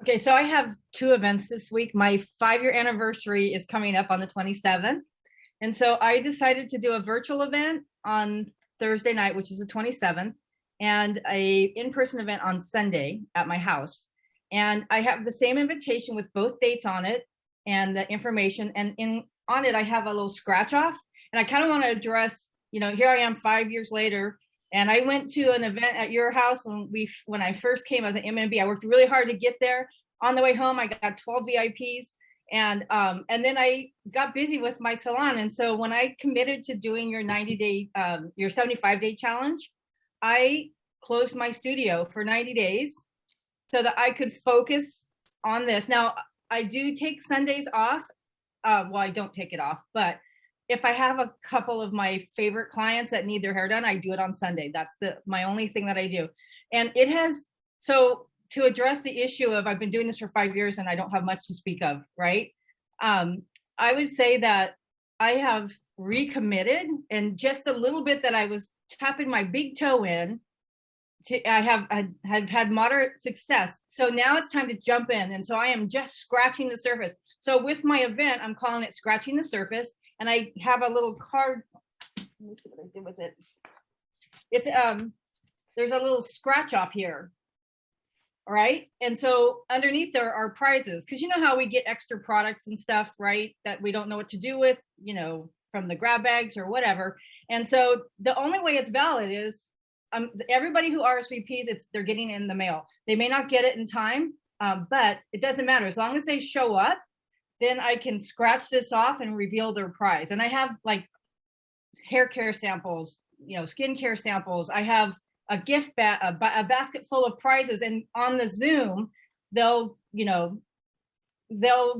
Okay, so I have 2 events this week. My 5-year anniversary is coming up on the 27th. And so I decided to do a virtual event on Thursday night, which is the 27th, and a in-person event on Sunday at my house. And I have the same invitation with both dates on it and the information. And on it, I have a little scratch off. And I kind of want to address, here I am 5 years later. And I went to an event at your house when I first came as an MMB. I worked really hard to get there. On the way home, I got 12 VIPs. And then I got busy with my salon. And so when I committed to doing your 90-day, your 75-day challenge, I closed my studio for 90 days so that I could focus on this. Now, I do take Sundays off. Well, I don't take it off, but if I have a couple of my favorite clients that need their hair done, I do it on Sunday. That's my only thing that I do. And so to address the issue of I've been doing this for 5 years and I don't have much to speak of, right? I would say that I have recommitted, and just a little bit that I was tapping my big toe in, I have had moderate success. So now it's time to jump in. And so I am just scratching the surface. So with my event, I'm calling it Scratching the Surface. And I have a little card. Let me see what I did with it. It's there's a little scratch off here. All right. And so underneath there are prizes, because you know how we get extra products and stuff, right, that we don't know what to do with, from the grab bags or whatever. And so the only way it's valid is everybody who RSVPs, they're getting it in the mail. They may not get it in time, but it doesn't matter. As long as they show up, then I can scratch this off and reveal their prize. And I have like hair care samples, skincare samples. I have a gift a basket full of prizes. And on the Zoom, they'll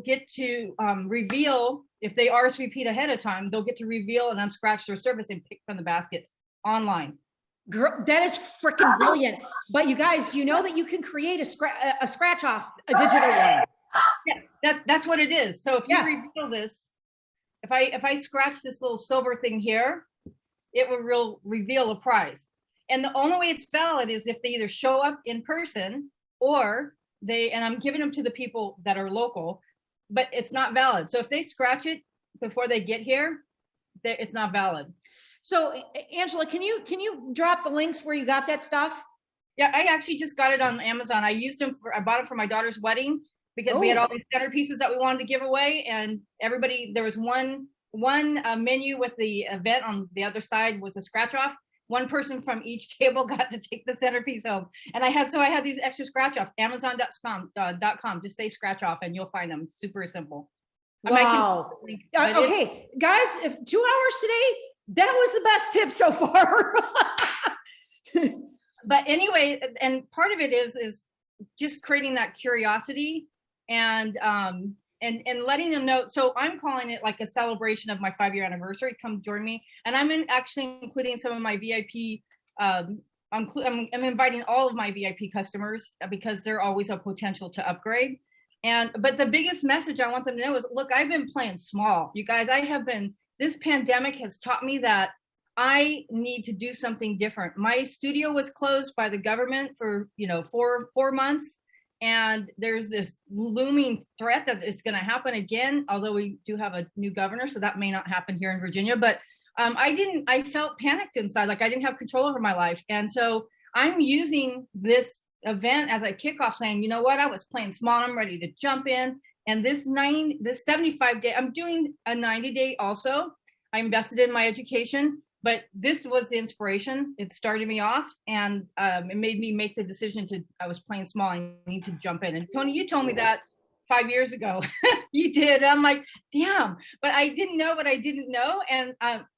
get to reveal, if they RSVP'd ahead of time, they'll get to reveal and unscratch their surface and pick from the basket online. Girl, that is freaking brilliant. But you guys, do you know that you can create a scratch off, a digital one? Yeah, that's what it is. So if you reveal this, if I scratch this little silver thing here, it will reveal a prize. And the only way it's valid is if they either show up in person or and I'm giving them to the people that are local, but it's not valid. So if they scratch it before they get here, it's not valid. So Angela, can you drop the links where you got that stuff? Yeah, I actually just got it on Amazon. I bought it for my daughter's wedding because we had all these centerpieces that we wanted to give away, and there was one menu with the event on the other side was a scratch off. One person from each table got to take the centerpiece home. And I had these extra scratch off, Amazon.com, just say scratch off and you'll find them. Super simple. Wow. Okay, guys, if 2 hours today, that was the best tip so far. But anyway, and part of it is just creating that curiosity and letting them know. So I'm calling it like a celebration of my 5-year anniversary. Come join me. And I'm actually including some of my VIP. I'm inviting all of my VIP customers because they're always a potential to upgrade. But the biggest message I want them to know is, look, I've been playing small. You guys, this pandemic has taught me that I need to do something different. My studio was closed by the government for, 4 months. And there's this looming threat that it's going to happen again, although we do have a new governor, so that may not happen here in Virginia. But I felt panicked inside, like I didn't have control over my life. And so I'm using this event as a kickoff saying, you know what, I was playing small, I'm ready to jump in. And this 75-day, I'm doing a 90-day also. I invested in my education. But this was the inspiration. It started me off, and it made me make the decision I was playing small. I need to jump in. And Toni, you told me that 5 years ago. You did. I'm like, damn. But I didn't know what I didn't know. And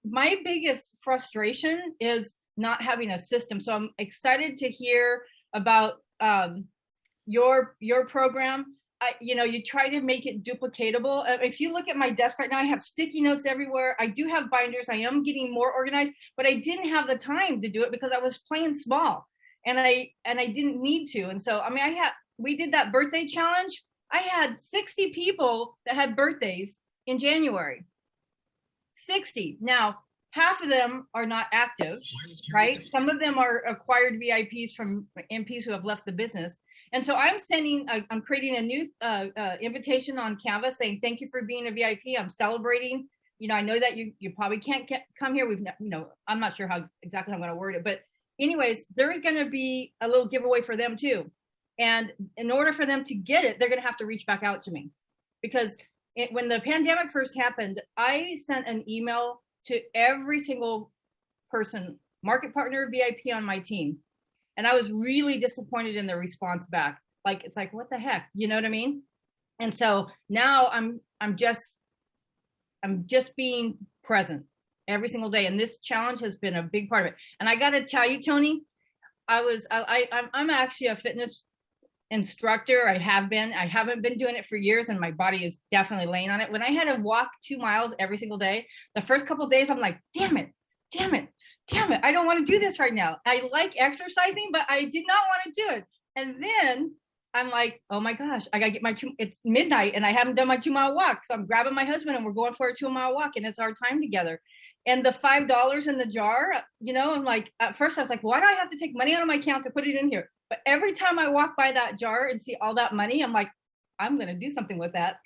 my biggest frustration is not having a system. So I'm excited to hear about your program. You try to make it duplicatable. If you look at my desk right now, I have sticky notes everywhere. I do have binders. I am getting more organized, but I didn't have the time to do it because I was playing small, and I didn't need to. And so, we did that birthday challenge. I had 60 people that had birthdays in January. 60. Now, half of them are not active, right? Some of them are acquired VIPs from MPs who have left the business. And so I'm creating a new invitation on Canva saying, thank you for being a VIP. I'm celebrating. I know that you probably can't come here. I'm not sure how exactly I'm going to word it. But anyways, there's going to be a little giveaway for them too. And in order for them to get it, they're going to have to reach back out to me, because when the pandemic first happened, I sent an email to every single person, market partner, VIP on my team. And I was really disappointed in the response back. Like, it's like, what the heck? You know what I mean? And so now I'm just being present every single day. And this challenge has been a big part of it. And I got to tell you, Toni, I'm actually a fitness instructor. I haven't been doing it for years, and my body is definitely laying on it. When I had to walk 2 miles every single day, the first couple of days, I'm like, damn it. I don't want to do this right now. I like exercising, but I did not want to do it. And then I'm like, oh my gosh, I gotta get it's midnight and I haven't done my 2 mile walk. So I'm grabbing my husband and we're going for a 2 mile walk, and it's our time together. And the $5 in the jar, I'm like, at first I was like, why do I have to take money out of my account to put it in here? But every time I walk by that jar and see all that money, I'm like, I'm going to do something with that.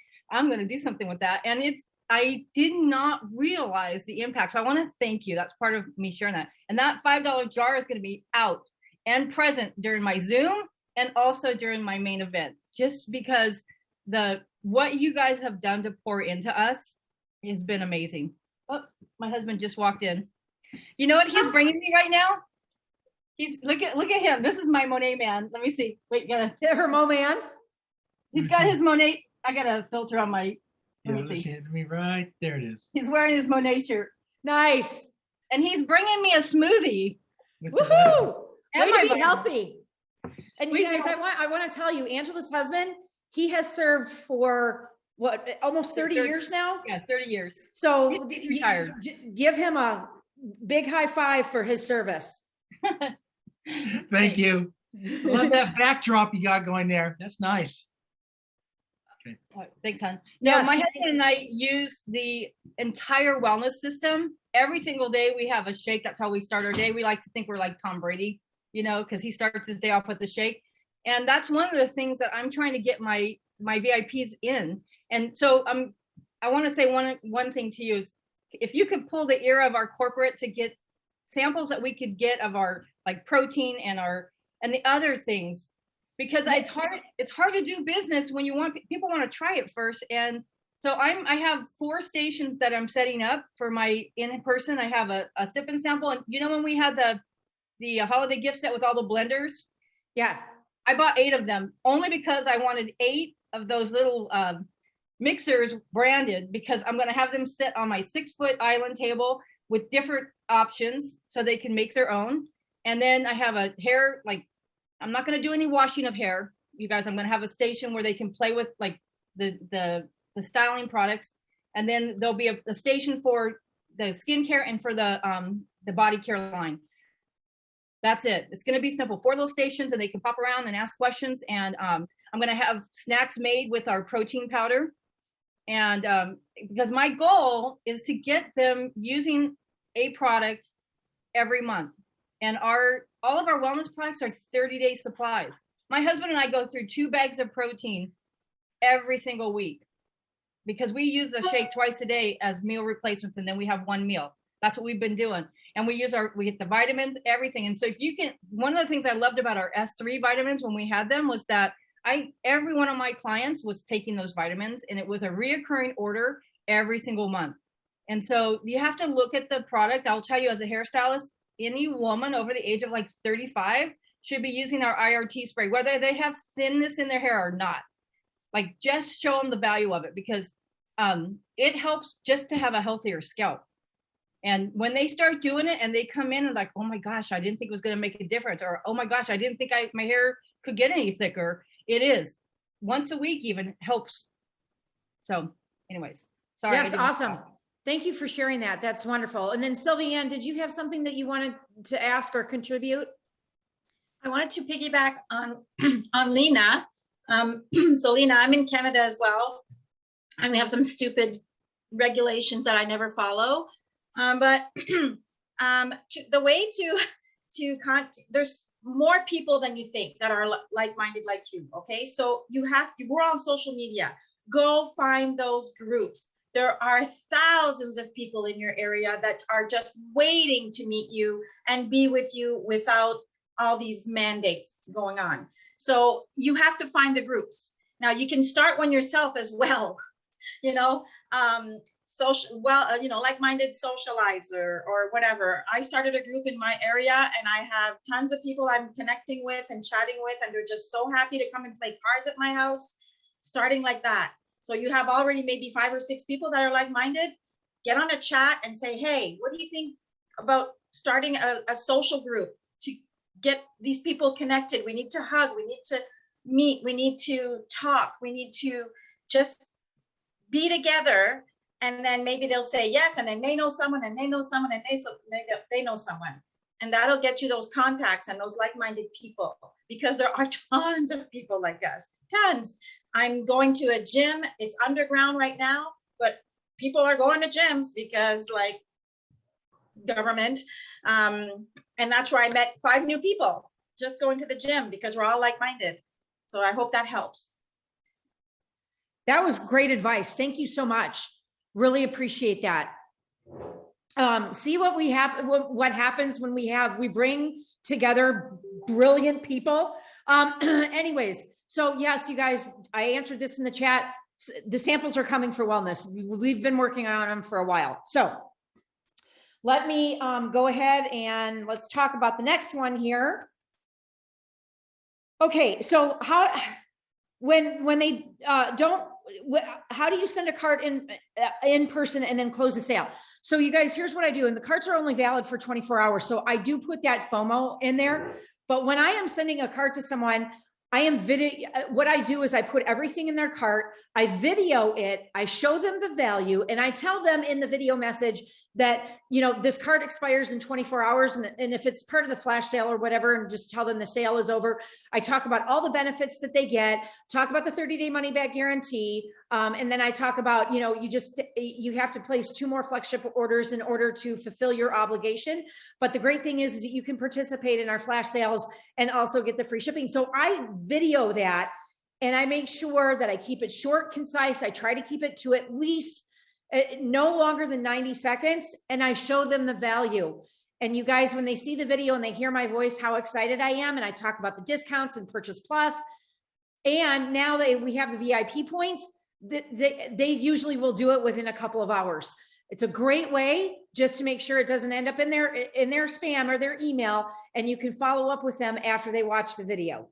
And I did not realize the impact. So I want to thank you. That's part of me sharing that. And that $5 jar is going to be out and present during my Zoom and also during my main event, just because what you guys have done to pour into us has been amazing. Oh, my husband just walked in. You know what he's bringing me right now? Look at him. This is my Monet man. Let me see. Wait, her Mo man. He's got his Monet. I got a filter on my. Let me see. Right there it is. He's wearing his Monet shirt. Nice. And he's bringing me a smoothie. Woohoo! And Way to be healthy. And you guys, I want to tell you, Angela's husband, he has served for what, almost 30 years now? Yeah, 30 years. So he's retired. Give him a big high five for his service. Thank you. Love that backdrop you got going there. That's nice. Okay. Thanks, hon. No, yes, my husband and I use the entire wellness system. Every single day we have a shake. That's how we start our day. We like to think we're like Tom Brady, because he starts his day off with the shake. And that's one of the things that I'm trying to get my VIPs in. And so I want to say one thing to you is, if you could pull the ear of our corporate to get samples that we could get of our like protein and the other things, because it's hard to do business when people want to try it first. And so I have 4 stations that I'm setting up for my in-person. I have a sip and sample. And when we had the holiday gift set with all the blenders? Yeah. I bought 8 of them only because I wanted 8 of those little mixers branded, because I'm going to have them sit on my 6-foot island table with different options so they can make their own. And then I have a hair, like, I'm not going to do any washing of hair, you guys. I'm going to have a station where they can play with like the styling products. And then there'll be a station for the skincare and for the body care line. That's it. It's going to be simple. 4 little stations, and they can pop around and ask questions. And I'm going to have snacks made with our protein powder. And because my goal is to get them using a product every month. And all of our wellness products are 30-day supplies. My husband and I go through 2 bags of protein every single week, because we use the shake twice a day as meal replacements, and then we have 1 meal. That's what we've been doing. And we get the vitamins, everything. And so one of the things I loved about our S3 vitamins when we had them was that every one of my clients was taking those vitamins, and it was a reoccurring order every single month. And so you have to look at the product. I'll tell you, as a hairstylist, any woman over the age of like 35 should be using our IRT spray, whether they have thinness in their hair or not. Like, just show them the value of it, because it helps just to have a healthier scalp. And when they start doing it and they come in and like, oh my gosh, I didn't think it was going to make a difference. Or, oh my gosh, I didn't think my hair could get any thicker. It is. Once a week even helps. So anyways, sorry. Yes, awesome. Thank you for sharing that. That's wonderful. And then Sylviane, did you have something that you wanted to ask or contribute? I wanted to piggyback on Lena. So Lena, I'm in Canada as well, and we have some stupid regulations that I never follow. But the way there's more people than you think that are like-minded like you. Okay, so we're on social media. Go find those groups. There are thousands of people in your area that are just waiting to meet you and be with you without all these mandates going on. So you have to find the groups. Now you can start one yourself as well, social, like-minded socializer or whatever. I started a group in my area and I have tons of people I'm connecting with and chatting with, and they're just so happy to come and play cards at my house, starting like that. So you have already maybe 5 or 6 people that are like-minded. Get on a chat and say, hey, what do you think about starting a social group to get these people connected? We need to hug, we need to meet, we need to talk, we need to just be together. And then maybe they'll say yes, and then they know someone, and they know someone, and they know someone. And that'll get you those contacts and those like-minded people, because there are tons of people like us, tons. I'm going to a gym, it's underground right now, but people are going to gyms because like government. And that's where I met 5 new people, just going to the gym because we're all like-minded. So I hope that helps. That was great advice. Thank you so much. Really appreciate that. See what we have, what happens when we bring together brilliant people. Anyways, so yes, you guys, I answered this in the chat. The samples are coming for wellness. We've been working on them for a while. So let me go ahead and let's talk about the next one here. Okay, so when they don't, how do you send a cart in person and then close the sale? So you guys, here's what I do. And the carts are only valid for 24 hours. So I do put that FOMO in there. But when I am sending a cart to someone, what I do is I put everything in their cart, I video it, I show them the value, and I tell them in the video message that, this cart expires in 24 hours. And if it's part of the flash sale or whatever, and just tell them the sale is over, I talk about all the benefits that they get, talk about the 30-day money back guarantee. And then I talk about, you have to place 2 more flex ship orders in order to fulfill your obligation. But the great thing is that you can participate in our flash sales and also get the free shipping. So I video that, and I make sure that I keep it short, concise. I try to keep it to at least no longer than 90 seconds. And I show them the value. And you guys, when they see the video and they hear my voice, how excited I am. And I talk about the discounts and Purchase Plus. And now we have the VIP points. They usually will do it within a couple of hours. It's a great way just to make sure it doesn't end up in their spam or their email, and you can follow up with them after they watch the video.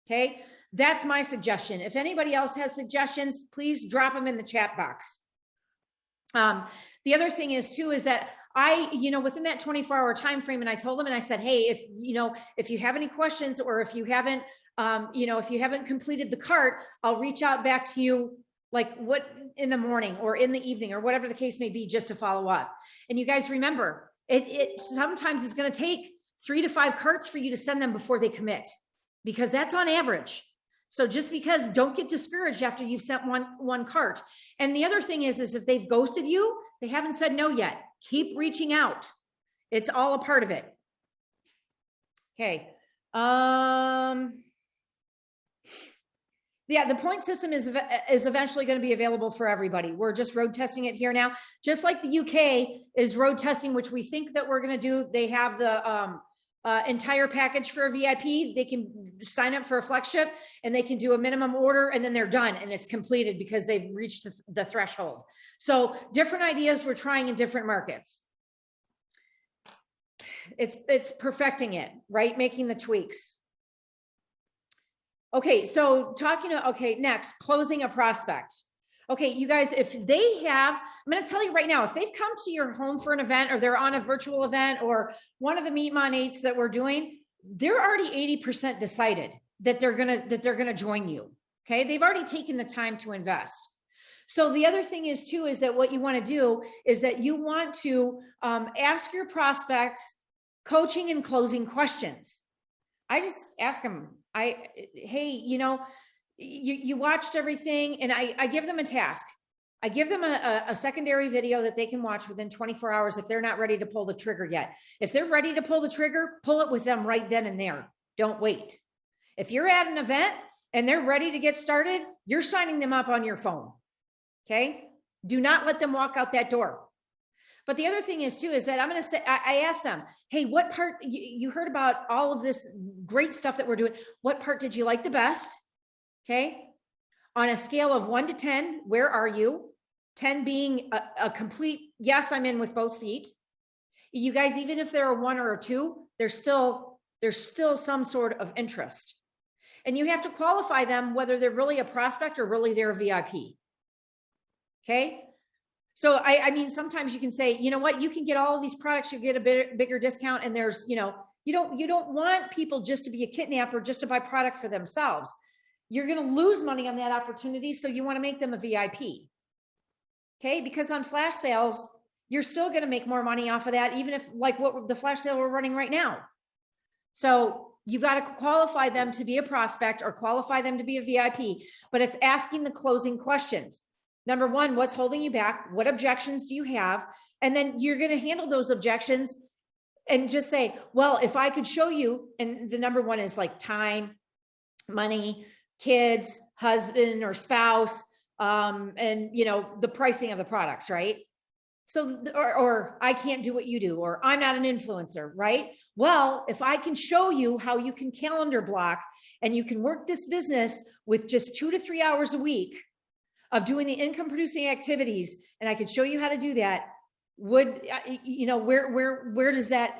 Okay, that's my suggestion. If anybody else has suggestions, please drop them in the chat box. The other thing is that I, within that 24-hour time frame, and I told them, and I said, hey, if you have any questions, or if you haven't, if you haven't completed the cart, I'll reach out back to you like in the morning or in the evening or whatever the case may be, just to follow up. And you guys remember, it sometimes it's going to take 3 to 5 carts for you to send them before they commit, because that's on average. So just because, don't get discouraged after you've sent one cart. And the other thing is if they've ghosted you, they haven't said no yet. Keep reaching out. It's all a part of it. Okay. Yeah, the point system is eventually going to be available for everybody. We're just road testing it here now. Just like the UK is road testing, which we think that we're going to do. They have the entire package for a VIP. They can sign up for a flex ship, and they can do a minimum order, and then they're done and it's completed because they've reached the threshold. So different ideas we're trying in different markets. It's perfecting it, right? Making the tweaks. Okay, so next, closing a prospect. Okay, you guys, if they have, I'm going to tell you right now, if they've come to your home for an event, or they're on a virtual event, or one of the Meet Monates that we're doing, they're already 80% decided that they're gonna join you. Okay, they've already taken the time to invest. So the other thing is too, is that what you want to do is that you want to ask your prospects coaching and closing questions. I just ask them, hey, you watched everything, and I give them a task. I give them a secondary video that they can watch within 24 hours if they're not ready to pull the trigger yet. If they're ready to pull the trigger, pull it with them right then and there. Don't wait. If you're at an event and they're ready to get started, you're signing them up on your phone. Okay? Do not let them walk out that door. But the other thing is too, is that I'm going to say, I asked them, hey, what part, you heard about all of this great stuff that we're doing. What part did you like the best? Okay. On a scale of 1 to 10, where are you? 10 being a complete, yes, I'm in with both feet. You guys, even if they're a 1 or a 2, there's still some sort of interest. And you have to qualify them whether they're really a prospect or really they're a VIP. Okay. So I mean, sometimes you can say, you know what, you can get all of these products, you get a bigger discount, and there's, you know, you don't want people just to be a kidnapper, just to buy product for themselves. You're going to lose money on that opportunity. So you want to make them a VIP. Okay. Because on flash sales, you're still going to make more money off of that, even if like what the flash sale we're running right now. So you got to qualify them to be a prospect or qualify them to be a VIP, but it's asking the closing questions. Number one, what's holding you back? What objections do you have? And then you're going to handle those objections and just say, well, if I could show you, and the number one is like time, money, kids, husband or spouse, and you know, the pricing of the products, right? So, or I can't do what you do, or I'm not an influencer, right? Well, if I can show you how you can calendar block and you can work this business with just 2 to 3 hours a week of doing the income producing activities, and I could show you how to do that, would, you know, where does that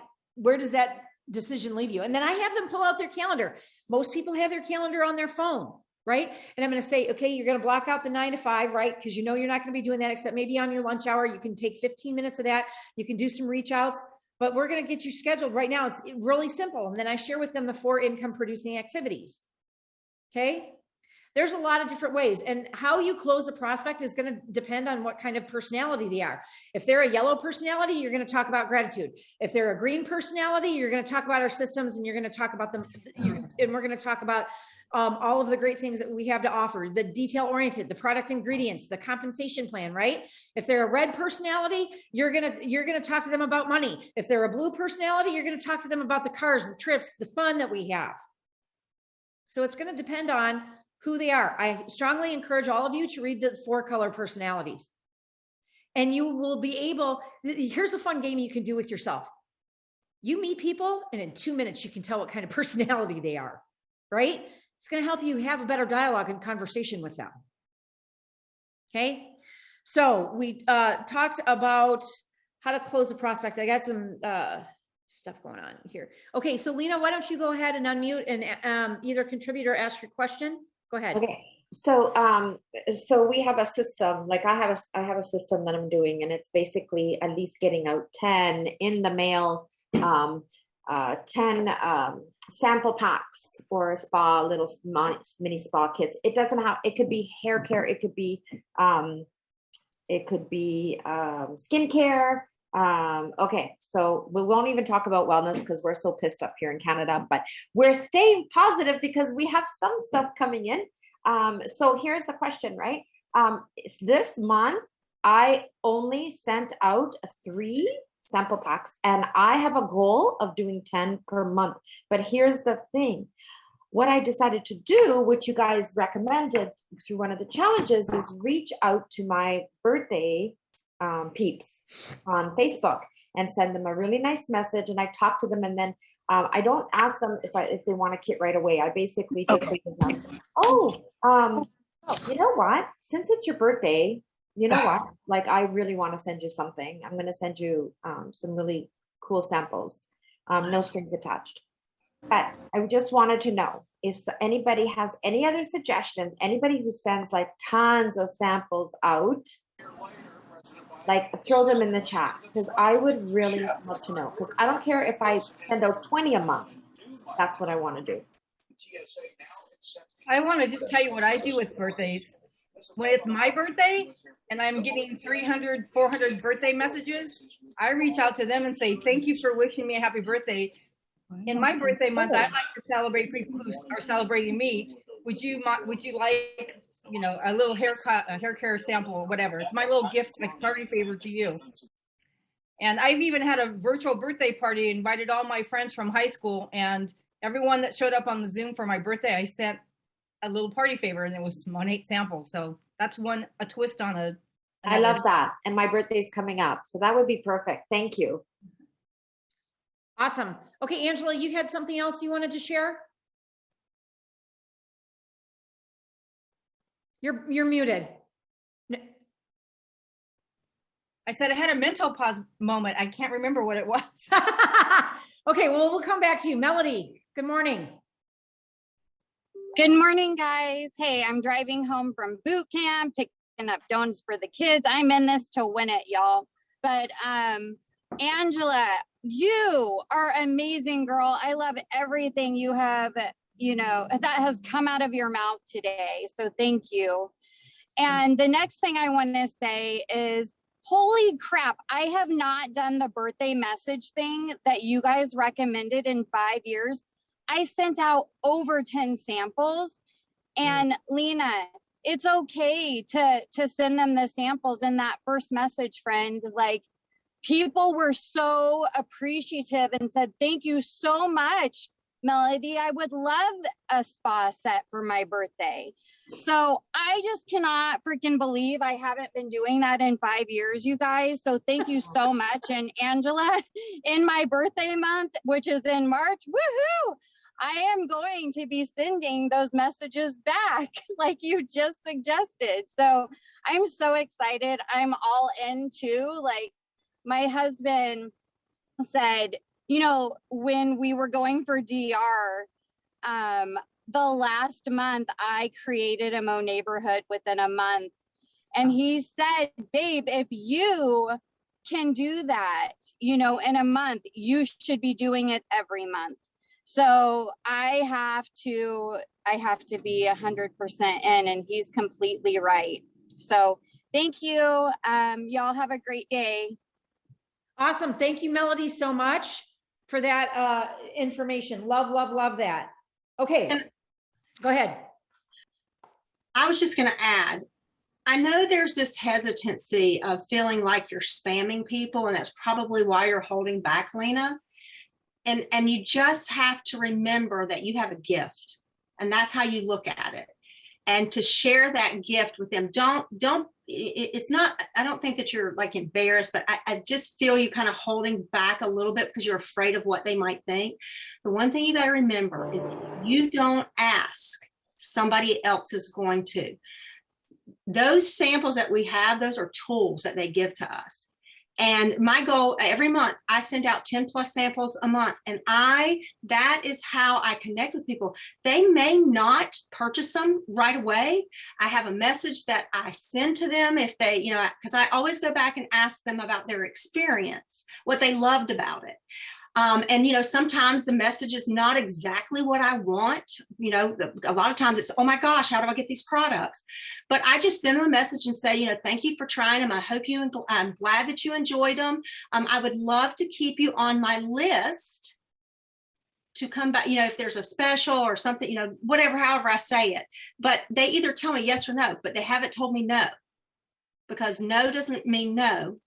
decision leave you? And then I have them pull out their calendar. Most people have their calendar on their phone, right? And I'm going to say, okay, you're going to block out the 9 to 5, right? Because you know you're not going to be doing that, except maybe on your lunch hour. You can take 15 minutes of that. You can do some reach outs, but we're going to get you scheduled right now. It's really simple. And then I share with them the 4 income producing activities. Okay. There's a lot of different ways, and how you close a prospect is going to depend on what kind of personality they are. If they're a yellow personality, you're going to talk about gratitude. If they're a green personality, you're going to talk about our systems, and you're going to talk about them. And we're going to talk about all of the great things that we have to offer, the detail oriented, the product ingredients, the compensation plan, right? If they're a red personality, you're going to talk to them about money. If they're a blue personality, you're going to talk to them about the cars, the trips, the fun that we have. So it's going to depend on who they are. I strongly encourage all of you to read the 4 color personalities, and you will be able, here's a fun game you can do with yourself. You meet people and in 2 minutes, you can tell what kind of personality they are, right? It's going to help you have a better dialogue and conversation with them. Okay. So we talked about how to close a prospect. I got some stuff going on here. Okay. So Lena, why don't you go ahead and unmute and either contribute or ask your question? Go ahead. Okay. So, so we have a system, like I have a system that I'm doing, and it's basically at least getting out 10 in the mail, 10 sample packs for a spa, little mini spa kits. It doesn't have, it could be hair care. It could be skincare. Okay. So we won't even talk about wellness because we're so pissed up here in Canada, but we're staying positive because we have some stuff coming in. So here's the question, right? This month, I only sent out 3 sample packs, and I have a goal of doing 10 per month. But here's the thing. What I decided to do, which you guys recommended through one of the challenges, is reach out to my birthday peeps on Facebook and send them a really nice message. And I talk to them, and then I don't ask them if they want a kit right away. I basically just say to them, you know what? Since it's your birthday, you know what? Like, I really want to send you something. I'm going to send you some really cool samples, no strings attached. But I just wanted to know if anybody has any other suggestions, anybody who sends like tons of samples out, like throw them in the chat, because I would really love to know, because I don't care if I send out 20 a month. That's what I want to do. I want to just tell you what I do with birthdays. When it's my birthday and I'm getting 300, 400 birthday messages, I reach out to them and say, thank you for wishing me a happy birthday. In my birthday month, I like to celebrate people who are celebrating me. Would you like, you know, a little haircut, a hair care sample, or whatever? It's my little gift, like party favor to you. And I've even had a virtual birthday party, invited all my friends from high school, and everyone that showed up on the Zoom for my birthday, I sent a little party favor, and it was Monat sample. So that's a twist on I love that. And my birthday's coming up. So that would be perfect. Thank you. Awesome. Okay, Angela, you had something else you wanted to share? You're muted. I said I had a mental pause moment. I can't remember what it was. Okay, well, we'll come back to you. Melody, good morning. Good morning, guys. Hey, I'm driving home from boot camp, picking up donuts for the kids. I'm in this to win it, y'all. But Angela, you are amazing, girl. I love everything you have, that has come out of your mouth today. So thank you. And the next thing I want to say is, holy crap, I have not done the birthday message thing that you guys recommended in 5 years. I sent out over 10 samples, and Lena, it's okay to send them the samples in that first message, friend. Like, people were so appreciative and said, thank you so much, Melody. I would love a spa set for my birthday. So I just cannot freaking believe I haven't been doing that in 5 years, you guys. So thank you so much. And Angela, in my birthday month, which is in March, woohoo! I am going to be sending those messages back like you just suggested. So I'm so excited. I'm all in too. Like, my husband said, when we were going for DR, the last month I created a Mo neighborhood within a month. And he said, babe, if you can do that, in a month, you should be doing it every month. So I have to be 100% in, and he's completely right. So thank you. Y'all have a great day. Awesome. Thank you, Melody, so much for that information. Love that. Okay, go ahead. I was just going to add, I know there's this hesitancy of feeling like you're spamming people, and that's probably why you're holding back, Lena. And you just have to remember that you have a gift, and that's how you look at it. And to share that gift with them. It's not, I don't think that you're like embarrassed, but I just feel you kind of holding back a little bit because you're afraid of what they might think. The one thing you got to remember is if you don't ask, somebody else is going to. Those samples that we have, those are tools that they give to us. And my goal every month, I send out 10 plus samples a month. And that is how I connect with people. They may not purchase them right away. I have a message that I send to them if they, because I always go back and ask them about their experience, what they loved about it. And, sometimes the message is not exactly what I want. A lot of times it's, oh my gosh, how do I get these products? But I just send them a message and say, thank you for trying them. I'm glad that you enjoyed them. I would love to keep you on my list to come back, if there's a special or something, whatever, however I say it. But they either tell me yes or no, but they haven't told me no, because no doesn't mean no.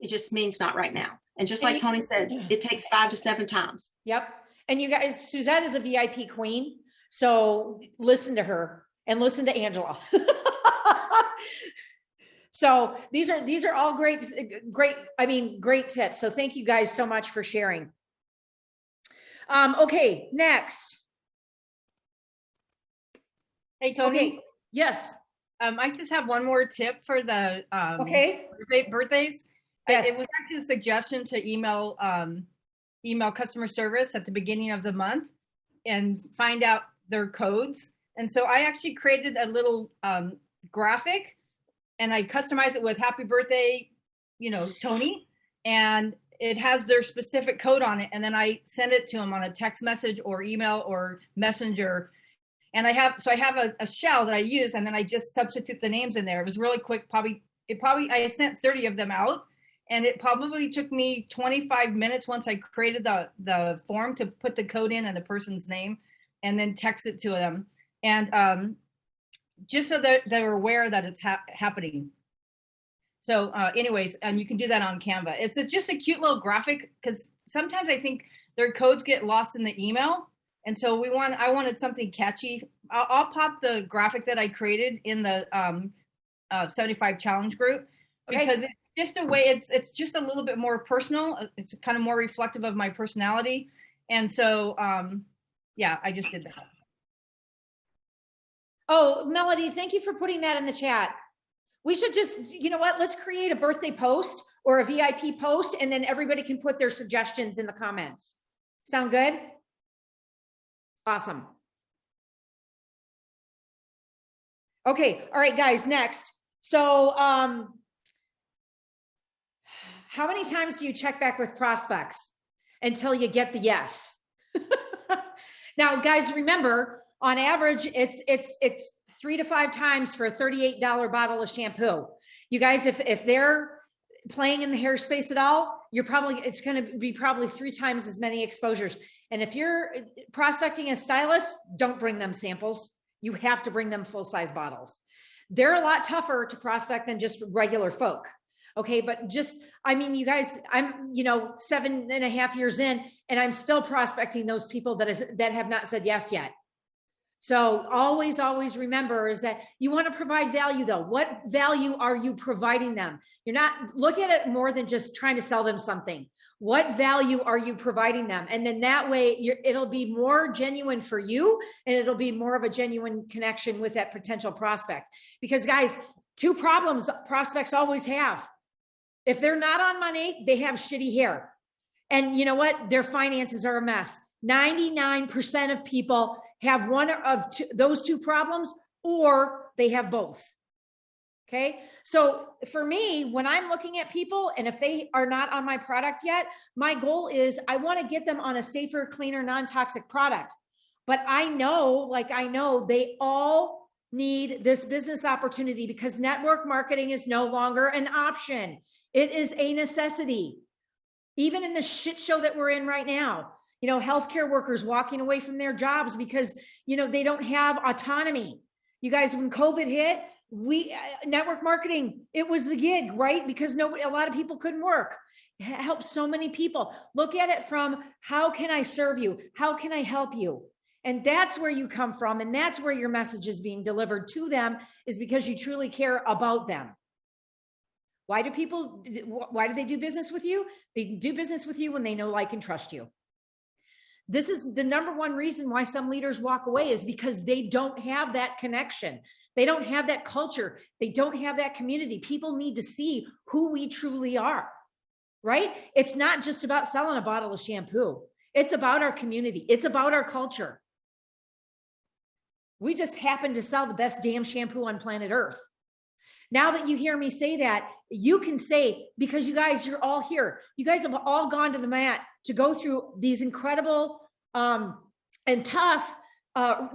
It just means not right now. And just like Toni said, it takes 5 to 7 times. Yep. And you guys, Suzette is a VIP queen. So listen to her and listen to Angela. So these are all great tips. So thank you guys so much for sharing. Okay, next. Hey, Toni. Okay. Yes. I just have one more tip for the birthdays. Yes. It was actually a suggestion to email customer service at the beginning of the month and find out their codes. And so I actually created a little graphic, and I customized it with happy birthday, Toni, and it has their specific code on it. And then I send it to them on a text message or email or messenger. And I have a shell that I use, and then I just substitute the names in there. It was really quick. I sent 30 of them out. And it probably took me 25 minutes once I created the form to put the code in and the person's name, and then text it to them. And just so that they're aware that it's happening. So anyways, and you can do that on Canva. It's just a cute little graphic, because sometimes I think their codes get lost in the email. And so I wanted something catchy. I'll pop the graphic that I created in the 75 challenge group. Okay. because it's just a way, it's just a little bit more personal. It's kind of more reflective of my personality. And so, yeah, I just did that. Oh, Melody, thank you for putting that in the chat. We should just, you know what, let's create a birthday post or a VIP post, and then everybody can put their suggestions in the comments. Sound good? Awesome. Okay, all right, guys, next. So how many times do you check back with prospects until you get the yes? Now, guys, remember, on average, it's 3 to 5 times for a $38 bottle of shampoo. You guys, if they're playing in the hair space at all, it's going to be probably 3 times as many exposures. And if you're prospecting a stylist, don't bring them samples. You have to bring them full-size bottles. They're a lot tougher to prospect than just regular folk. Okay, but just, I mean, you guys, I'm, 7.5 years in, and I'm still prospecting those people that have not said yes yet. So always, always remember is that you want to provide value though. What value are you providing them? You're not, look at it more than just trying to sell them something. What value are you providing them? And then that way it'll be more genuine for you, and it'll be more of a genuine connection with that potential prospect. Because guys, 2 problems prospects always have. If they're not on money, they have shitty hair. And you know what? Their finances are a mess. 99% of people have one of those 2 problems, or they have both. Okay. So for me, when I'm looking at people, and if they are not on my product yet, my goal is I want to get them on a safer, cleaner, non-toxic product. But I know they all need this business opportunity, because network marketing is no longer an option. It is a necessity. Even in the shit show that we're in right now, healthcare workers walking away from their jobs because, they don't have autonomy. You guys, when COVID hit, network marketing, it was the gig, right? Because a lot of people couldn't work. It helped so many people. Look at it from, how can I serve you? How can I help you? And that's where you come from. And that's where your message is being delivered to them, is because you truly care about them. Why do they do business with you? They do business with you when they know, like, and trust you. This is the number one reason why some leaders walk away, is because they don't have that connection. They don't have that culture. They don't have that community. People need to see who we truly are, right? It's not just about selling a bottle of shampoo. It's about our community. It's about our culture. We just happen to sell the best damn shampoo on planet Earth. Now that you hear me say that, you can say, because you guys, you're all here. You guys have all gone to the mat to go through these incredible and tough,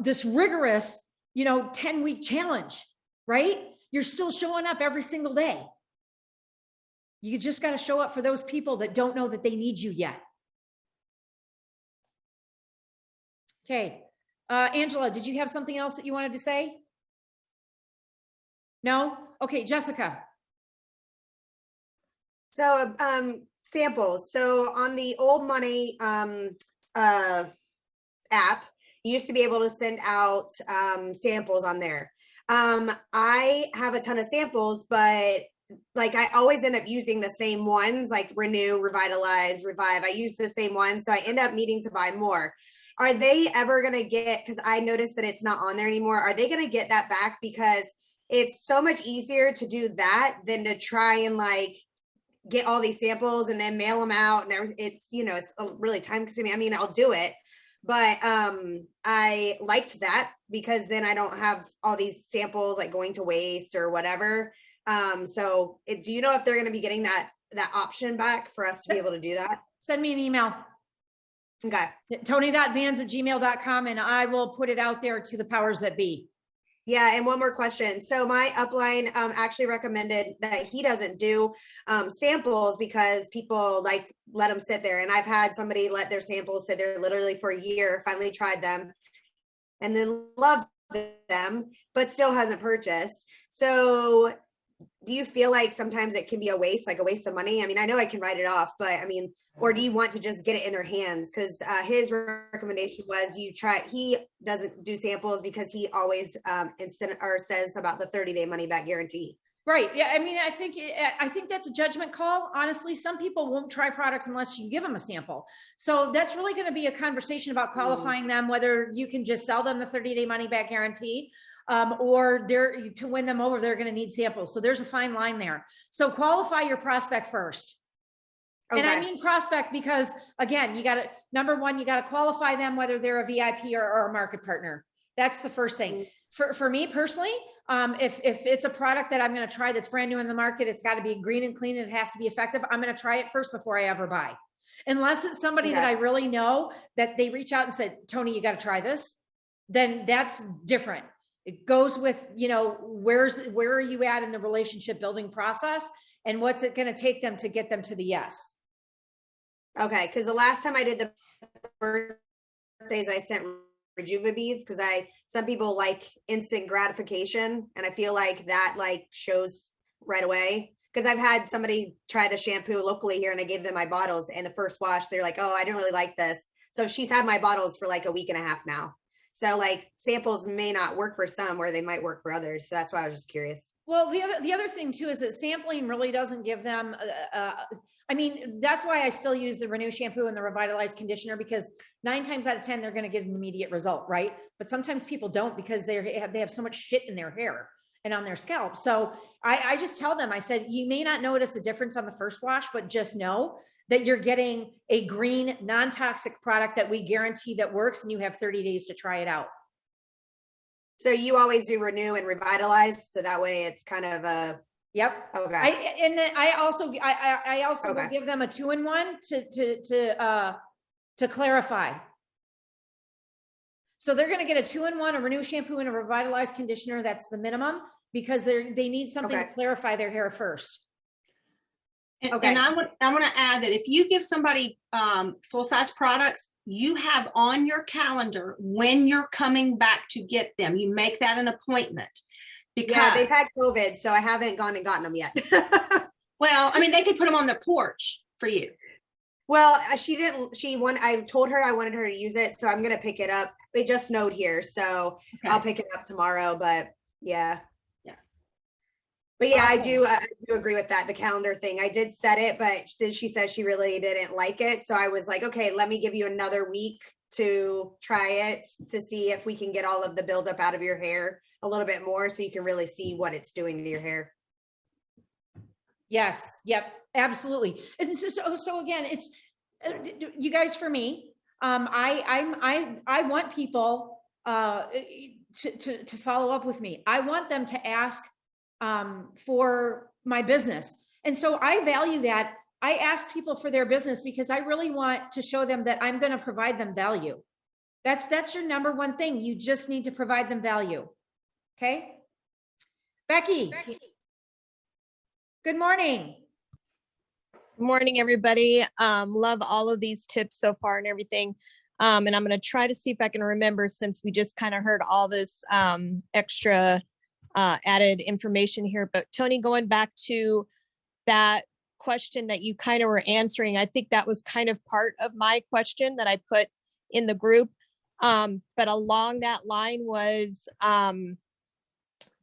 this rigorous, 10-week challenge, right? You're still showing up every single day. You just got to show up for those people that don't know that they need you yet. Okay. Angela, did you have something else that you wanted to say? No? Okay, Jessica. So samples. So on the old money app, you used to be able to send out samples on there. I have a ton of samples, but like I always end up using the same ones, like Renew, Revitalize, Revive. I use the same ones, so I end up needing to buy more. Are they ever going to get, because I noticed that it's not on there anymore, are they going to get that back? Because it's so much easier to do that than to try and like get all these samples and then mail them out and everything. It's, it's really time consuming. I mean, I'll do it, but I liked that because then I don't have all these samples like going to waste or whatever. So do you know if they're going to be getting that option back for us to be able to do that? Send me an email. Okay. Toni.vans@gmail.com, and I will put it out there to the powers that be. Yeah. And one more question. So my upline actually recommended that he doesn't do samples because people like let them sit there. And I've had somebody let their samples sit there literally for a year, finally tried them and then loved them, but still hasn't purchased. So do you feel like sometimes it can be a waste of money? I mean, I know I can write it off, but I mean, or do you want to just get it in their hands? Because his recommendation was he doesn't do samples because he always says about the 30-day money back guarantee. Right. Yeah. I mean, I think that's a judgment call. Honestly, some people won't try products unless you give them a sample. So that's really going to be a conversation about qualifying them, whether you can just sell them the 30-day money back guarantee, or to win them over, they're going to need samples. So there's a fine line there. So qualify your prospect first. Okay. And I mean prospect because, again, number one, you got to qualify them, whether they're a VIP or a market partner. That's the first thing. For me personally, if it's a product that I'm going to try that's brand new in the market, it's got to be green and clean and it has to be effective. I'm going to try it first before I ever buy. Unless it's somebody that I really know that they reach out and said, Toni, you got to try this. Then that's different. It goes with, where are you at in the relationship building process and what's it going to take them to get them to the yes. Okay. Cause the last time I did the birthdays, I sent Rejuva beads because some people like instant gratification, and I feel like that shows right away. Because I've had somebody try the shampoo locally here, and I gave them my bottles, and the first wash they're like, "Oh, I didn't really like this." So she's had my bottles for like a week and a half now. So samples may not work for some, where they might work for others. So that's why I was just curious. Well, the other thing too is that sampling really doesn't give them. I mean, that's why I still use the Renew shampoo and the Revitalize conditioner, because 9 times out of 10, they're going to get an immediate result, right? But sometimes people don't because they have so much shit in their hair and on their scalp. So I just tell them, I said, you may not notice a difference on the first wash, but just know that you're getting a green, non-toxic product that we guarantee that works, and you have 30 days to try it out. So you always do Renew and Revitalize, so that way it's kind of a. Yep. Okay. And then I also Okay. will give them a 2-in-1 to clarify. So they're going to get a 2-in-1, a Renew shampoo and a Revitalize conditioner. That's the minimum, because they need something to clarify their hair first. And I want to add that if you give somebody full-size products, you have on your calendar when you're coming back to get them. You make that an appointment. Because they've had COVID, so I haven't gone and gotten them yet. Well, I mean, they could put them on the porch for you. Well, I told her I wanted her to use it, so I'm going to pick it up. It just snowed here, so I'll pick it up tomorrow, but yeah. But yeah, I do agree with that. The calendar thing, I did set it, but she said she really didn't like it. So I was like, okay, let me give you another week to try it to see if we can get all of the buildup out of your hair a little bit more, so you can really see what it's doing to your hair. Yes. Yep. Absolutely. And so again, it's you guys, for me, I want people to follow up with me. I want them to ask for my business. And so I value that. I ask people for their business because I really want to show them that I'm going to provide them value. That's your number one thing. You just need to provide them value. Okay. Becky. Good morning. Good morning, everybody. Love all of these tips so far and everything. And I'm going to try to see if I can remember, since we just kind of heard all this extra added information here. But Toni, going back to that question that you kind of were answering, I think that was kind of part of my question that I put in the group. But along that line was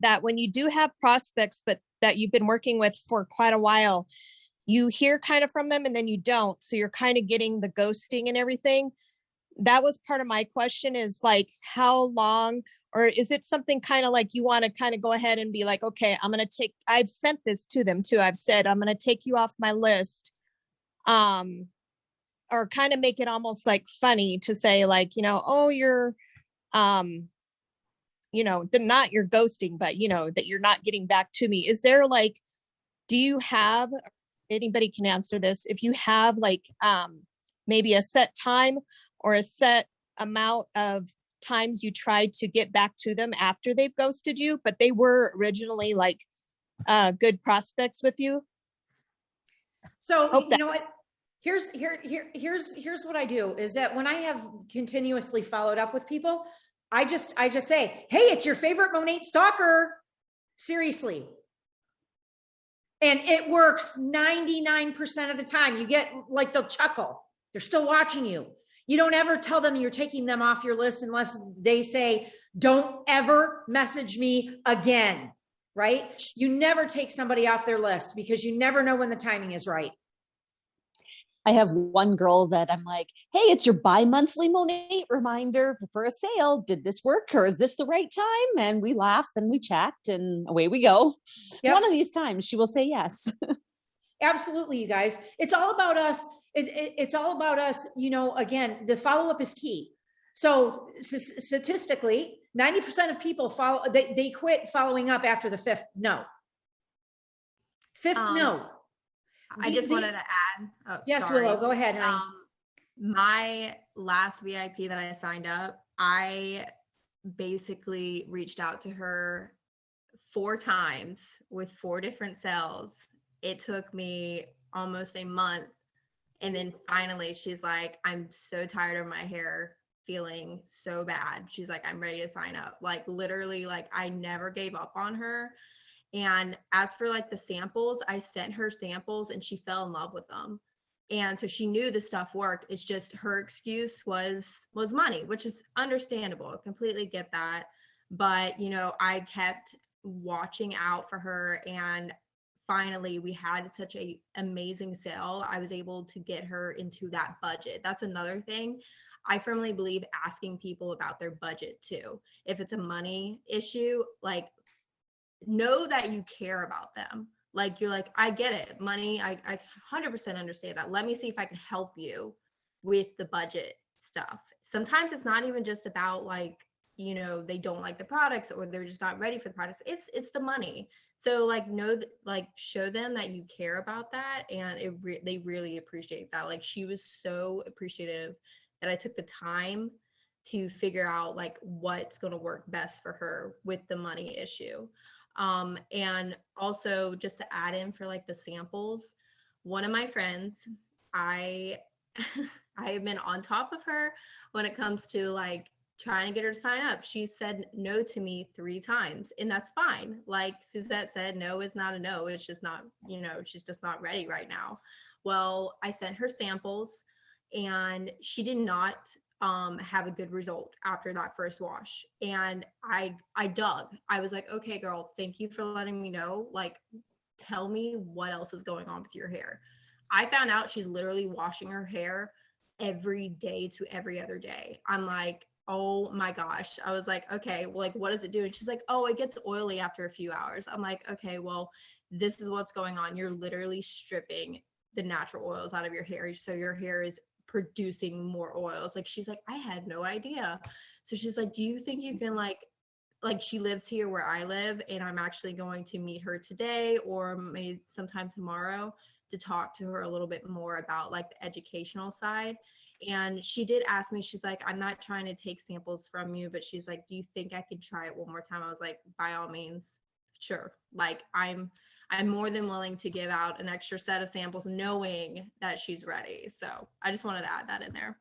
that when you do have prospects, but that you've been working with for quite a while, you hear kind of from them and then you don't. So you're kind of getting the ghosting and everything. That was part of my question, is how long, or is it something kind of like you want to kind of go ahead and be like, okay, I've sent this to them too. I've said, I'm going to take you off my list. Or kind of make it almost funny to say oh, you're, not you're ghosting, but that you're not getting back to me. Is there do you have, anybody can answer this, if you have maybe a set time or a set amount of times you tried to get back to them after they've ghosted you, but they were originally good prospects with you? So you know what? Here's what I do is that when I have continuously followed up with people, I just say, hey, it's your favorite Monat stalker. Seriously. And it works 99% of the time. You get they'll chuckle. They're still watching you. You don't ever tell them you're taking them off your list unless they say, don't ever message me again. right? You never take somebody off their list because you never know when the timing is right. I have one girl that I'm like, hey, it's your bi-monthly Monat reminder for a sale. Did this work or is this the right time? And we laugh and we chat and away we go. Yep. One of these times she will say yes. Absolutely, you guys. It's all about us. It's all about us. You know, again, the follow-up is key. So statistically, 90% of people they quit following up after the fifth no. No. I just wanted to add. Oh, yes, sorry. Willow, go ahead, honey. My last VIP that I signed up, I basically reached out to her 4 times with 4 different cells. It took me almost a month. And then finally she's like, I'm so tired of my hair feeling so bad. She's like, I'm ready to sign up. Like literally, like I never gave up on her. And as for like the samples, I sent her samples and she fell in love with them. And so she knew the stuff worked. It's just her excuse was money, which is understandable. I completely get that. But, you know, I kept watching out for her, and finally we had such an amazing sale. I was able to get her into that budget. That's another thing. I firmly believe asking people about their budget too. If it's a money issue, like know that you care about them. Like you're like, I get it, money. I 100% understand that. Let me see if I can help you with the budget stuff. Sometimes it's not even just about like, you know, they don't like the products or they're just not ready for the products. It's the money. So like show them that you care about that, and they really appreciate that. Like she was so appreciative that I took the time to figure out like what's going to work best for her with the money issue. And also just to add in for like the samples, one of my friends, I have been on top of her when it comes to like trying to get her to sign up. She said no to me 3 times, and that's fine. Like Suzette said, no is not a no. It's just not, you know, she's just not ready right now. Well, I sent her samples and she did not have a good result after that first wash. And I dug. I was like, okay, girl, thank you for letting me know. Like, tell me what else is going on with your hair. I found out she's literally washing her hair every day to every other day. I'm like, oh my gosh. I was like, okay, well, like, what does it do? And she's like, oh, it gets oily after a few hours. I'm like, okay, well, this is what's going on. You're literally stripping the natural oils out of your hair. So your hair is producing more oils. Like, she's like, I had no idea. So she's like, do you think you can like she lives here where I live, and I'm actually going to meet her today or maybe sometime tomorrow to talk to her a little bit more about like the educational side. And she did ask me, she's like, I'm not trying to take samples from you, but she's like, do you think I could try it one more time? I was like, by all means, sure. Like I'm more than willing to give out an extra set of samples knowing that she's ready. So I just wanted to add that in there.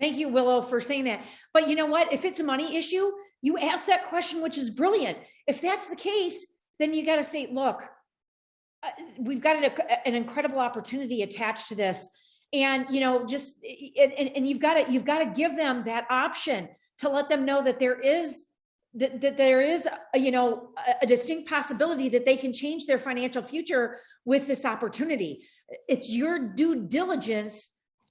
Thank you, Willow, for saying that. But you know what? If it's a money issue, you ask that question, which is brilliant. If that's the case, then you got to say, look, we've got an incredible opportunity attached to this. And, you know, just, and you've got to give them that option to let them know that there is you know, a distinct possibility that they can change their financial future with this opportunity. It's your due diligence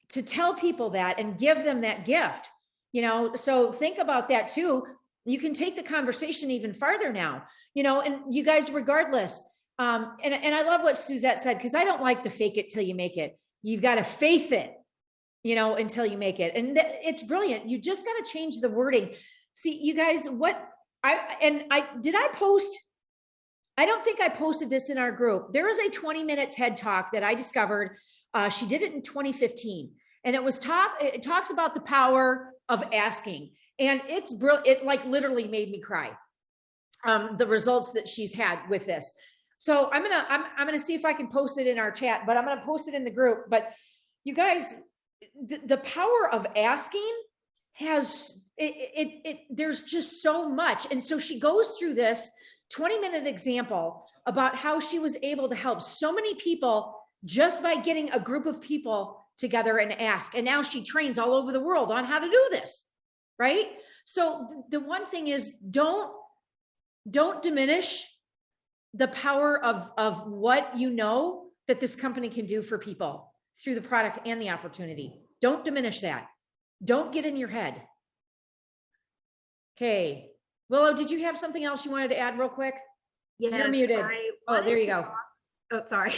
to tell people that and give them that gift, you know. So think about that too. You can take the conversation even farther now, you know, and you guys, regardless. And I love what Suzette said, because I don't like the fake it till you make it. You've got to faith it, you know, until you make it. And it's brilliant. You just got to change the wording. See, you guys, did I post? I don't think I posted this in our group. There is a 20-minute TED Talk that I discovered. She did it in 2015. And it talks about the power of asking. And it's brilliant. It like literally made me cry. The results that she's had with this. So I'm gonna see if I can post it in our chat, but I'm gonna post it in the group. But you guys, the power of asking there's just so much. And so she goes through this 20-minute example about how she was able to help so many people just by getting a group of people together and ask. And now she trains all over the world on how to do this, right? So the one thing is, don't diminish the power of what you know that this company can do for people through the product and the opportunity. Don't diminish that. Don't get in your head. Okay. Willow, did you have something else you wanted to add real quick? Yes, You're muted. Oh, there you go. Oh, sorry.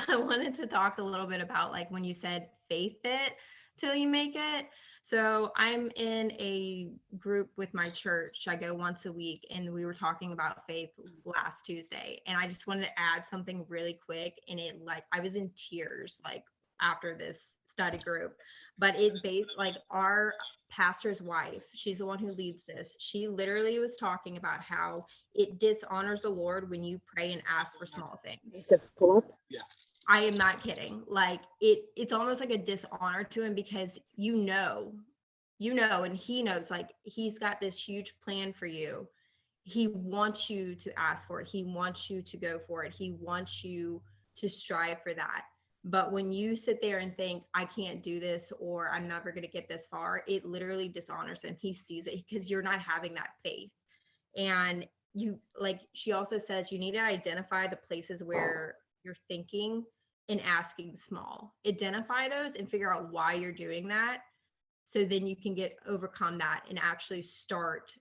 I wanted to talk a little bit about like when you said faith it till you make it. So I'm in a group with my church. I go once a week, and we were talking about faith last Tuesday. And I just wanted to add something really quick. And it like, I was in tears like after this study group, but it based like our pastor's wife, she's the one who leads this. She literally was talking about how it dishonors the Lord when you pray and ask for small things. Pull up. Yeah. I am not kidding. Like it's almost like a dishonor to him, because you know, and he knows, like he's got this huge plan for you. He wants you to ask for it. He wants you to go for it. He wants you to strive for that. But when you sit there and think, I can't do this, or I'm never going to get this far, it literally dishonors him. He sees it because you're not having that faith. And you, like she also says, you need to identify the places where you're thinking and asking small. Identify those and figure out why you're doing that. So then you can overcome that and actually start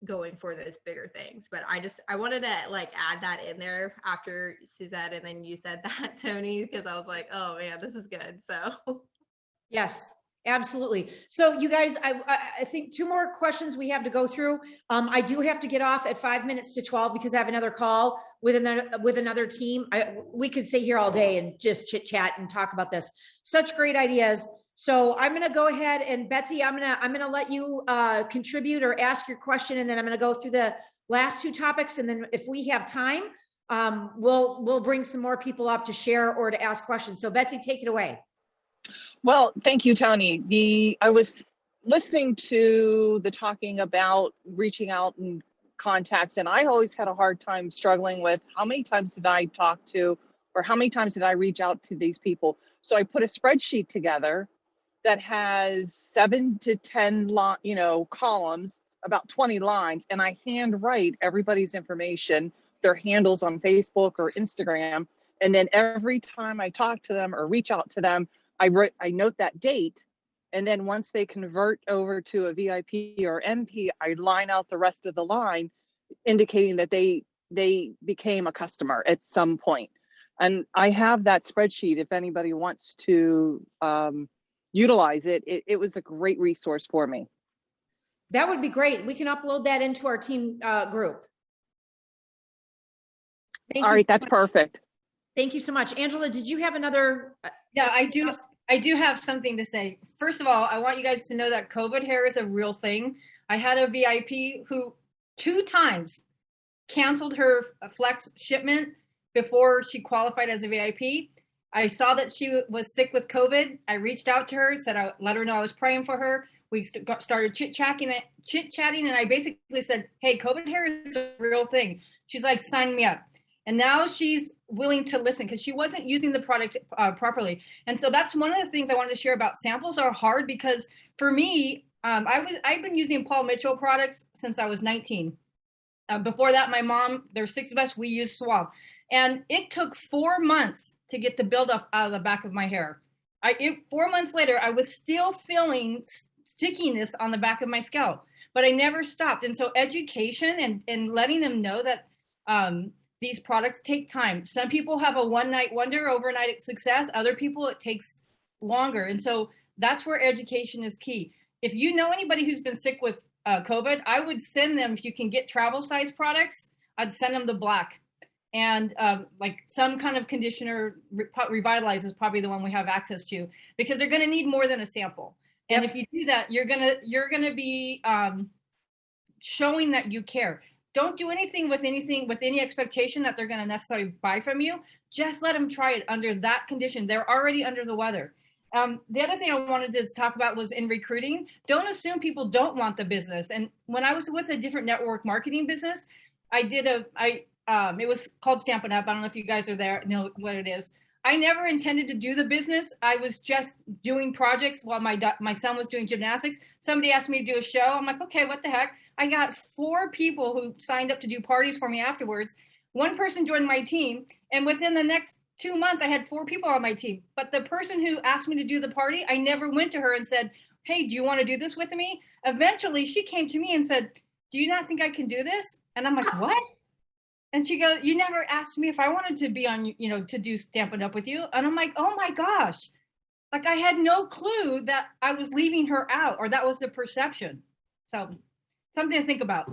going for those bigger things. But I wanted to like add that in there after Suzette and then you said that, Toni, because I was like, oh man, this is good. So yes, absolutely. So you guys, I think 2 more questions we have to go through. I do have to get off at 5 minutes to 12 because I have another call with another team. We could stay here all day and just chit chat and talk about this. Such great ideas. So I'm going to go ahead and Betsy, I'm going to let you contribute or ask your question. And then I'm going to go through the last 2 topics. And then if we have time, we'll bring some more people up to share or to ask questions. So Betsy, take it away. Well, thank you, Toni. I was listening to the talking about reaching out and contacts, and I always had a hard time struggling with how many times did I talk to, or how many times did I reach out to these people? So I put a spreadsheet together that has 7 to 10 columns, about 20 lines, and I handwrite everybody's information, their handles on Facebook or Instagram, and then every time I talk to them or reach out to them, I note that date, and then once they convert over to a VIP or MP, I line out the rest of the line, indicating that they became a customer at some point. And I have that spreadsheet if anybody wants to utilize it. It was a great resource for me. That would be great. We can upload that into our team group. All right, that's perfect. Thank you so much. Angela, did you have another? Yeah, I do have something to say. First of all, I want you guys to know that COVID hair is a real thing. I had a VIP who 2 times canceled her flex shipment before she qualified as a VIP. I saw that she was sick with COVID. I reached out to her, said I let her know I was praying for her. We started chit-chatting, and I basically said, hey, COVID hair is a real thing. She's like, sign me up. And now she's willing to listen because she wasn't using the product properly. And so that's one of the things I wanted to share about samples are hard because for me, I've been using Paul Mitchell products since I was 19. Before that, my mom, there's 6 of us, we used Suave. And it took 4 months to get the buildup out of the back of my hair. 4 months later, I was still feeling stickiness on the back of my scalp, but I never stopped. And so education and letting them know that these products take time. Some people have a one-night wonder, overnight success. Other people, it takes longer. And so that's where education is key. If you know anybody who's been sick with COVID, I would send them, if you can get travel size products, I'd send them the black. And like some kind of conditioner, Revitalize is probably the one we have access to because they're going to need more than a sample. And if you do that, you're gonna be showing that you care. Don't do anything with any expectation that they're going to necessarily buy from you. Just let them try it under that condition. They're already under the weather. The other thing I wanted to talk about was in recruiting. Don't assume people don't want the business. And when I was with a different network marketing business, it was called Stampin' Up. I don't know if you guys are there, know what it is. I never intended to do the business. I was just doing projects while my son was doing gymnastics. Somebody asked me to do a show. I'm like, okay, what the heck? I got 4 people who signed up to do parties for me afterwards. one person joined my team, and within the next 2 months, I had 4 people on my team. But the person who asked me to do the party, I never went to her and said, hey, do you want to do this with me? Eventually, she came to me and said, do you not think I can do this? And I'm like, what? And she goes, you never asked me if I wanted to be on, to do Stampin' Up with you. And I'm like, oh my gosh. Like I had no clue that I was leaving her out, or that was the perception. So something to think about.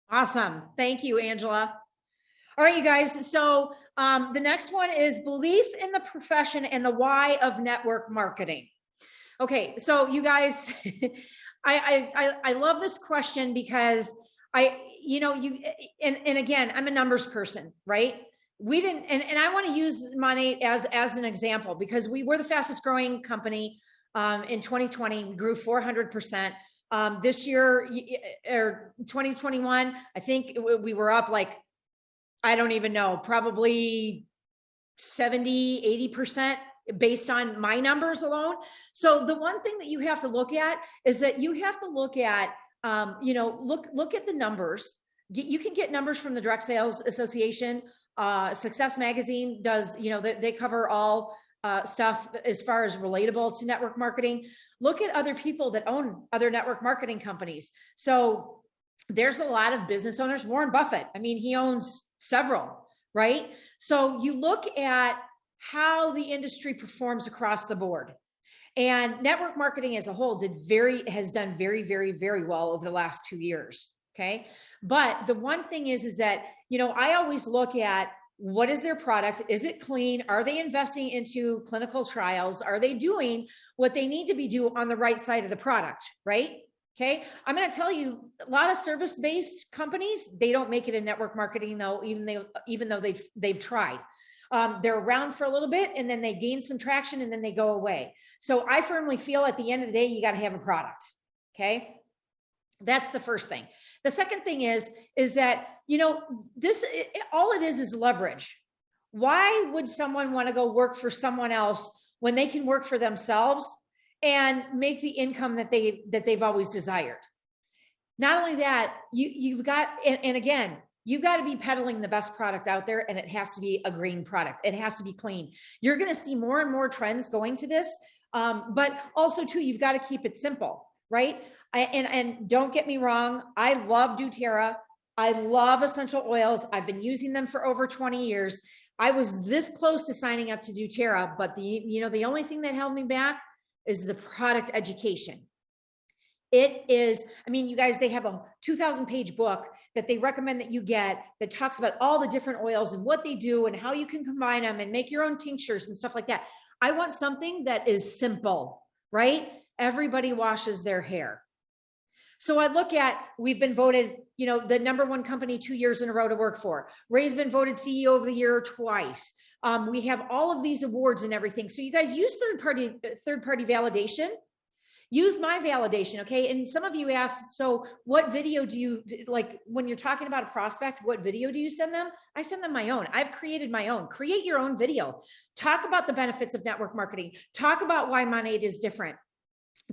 Awesome. Thank you, Angela. All right, you guys. So the next one is belief in the profession and the why of network marketing. Okay, so you guys, I love this question because and again, I'm a numbers person, right? We didn't, and I want to use Monat as an example because we were the fastest growing company in 2020. We grew 400%. This year, or 2021, I think we were up like, I don't even know, probably 70, 80% based on my numbers alone. So the one thing that you have to look at is that you have to look at, look at the numbers. You can get numbers from the Direct Sales Association. Success Magazine does, they cover all stuff as far as relatable to network marketing. Look at other people that own other network marketing companies. So there's a lot of business owners. Warren Buffett, I mean, he owns several, right? So you look at how the industry performs across the board. And network marketing as a whole has done very, very, very well over the last 2 years. Okay. But the one thing is that, I always look at what is their product? Is it clean? Are they investing into clinical trials? Are they doing what they need to be doing on the right side of the product? Right. Okay. I'm going to tell you a lot of service-based companies, they don't make it in network marketing though, even though they've tried. They're around for a little bit and then they gain some traction and then they go away. So I firmly feel at the end of the day, you got to have a product. Okay. That's the first thing. The second thing is that, all it is leverage. Why would someone want to go work for someone else when they can work for themselves and make the income that they've always desired? Not only that, you've got, and again, you've got to be peddling the best product out there, and it has to be a green product. It has to be clean. You're going to see more and more trends going to this. But also too, you've got to keep it simple, right? And don't get me wrong. I love doTERRA. I love essential oils. I've been using them for over 20 years. I was this close to signing up to doTERRA, but the only thing that held me back is the product education. It is, you guys, they have a 2,000-page book that they recommend that you get that talks about all the different oils and what they do and how you can combine them and make your own tinctures and stuff like that. I want something that is simple, right? Everybody washes their hair. So I look at, we've been voted, the #1 company 2 years in a row to work for. Ray's been voted CEO of the year twice. We have all of these awards and everything. So you guys use third-party validation. Use my validation, okay? And some of you asked, so what video do you, like when you're talking about a prospect, what video do you send them? I send them my own. I've created my own. Create your own video. Talk about the benefits of network marketing. Talk about why Monat is different.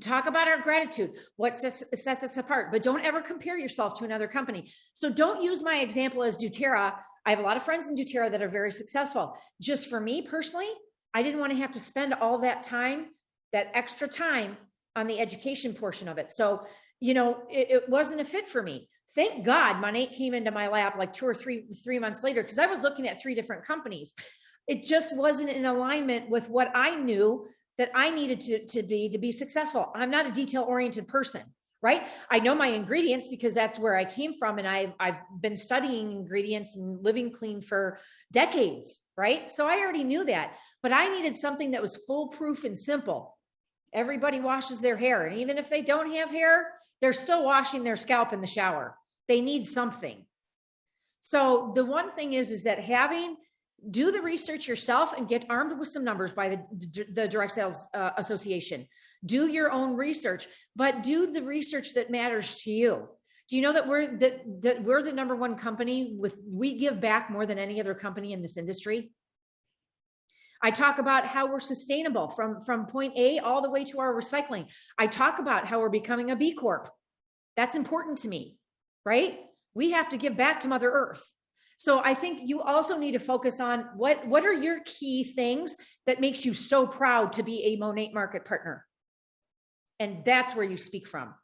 Talk about our gratitude, what sets us apart, but don't ever compare yourself to another company. So don't use my example as doTERRA. I have a lot of friends in doTERRA that are very successful. Just for me personally, I didn't want to have to spend all that time, that extra time on the education portion of it. So, it wasn't a fit for me. Thank God Monat came into my lap like 2 or 3 months later, because I was looking at 3 different companies. It just wasn't in alignment with what I knew that I needed to be successful. I'm not a detail-oriented person, right? I know my ingredients because that's where I came from. And I've been studying ingredients and living clean for decades, right? So I already knew that, but I needed something that was foolproof and simple. Everybody washes their hair. And even if they don't have hair, they're still washing their scalp in the shower. They need something. So the one thing is that do the research yourself and get armed with some numbers by the Direct Sales Association. Do your own research, but do the research that matters to you. Do you know that we're the #1 company we give back more than any other company in this industry? I talk about how we're sustainable from point A all the way to our recycling. I talk about how we're becoming a B Corp. That's important to me, right? We have to give back to Mother Earth. So I think you also need to focus on what are your key things that makes you so proud to be a Monat market partner. And that's where you speak from.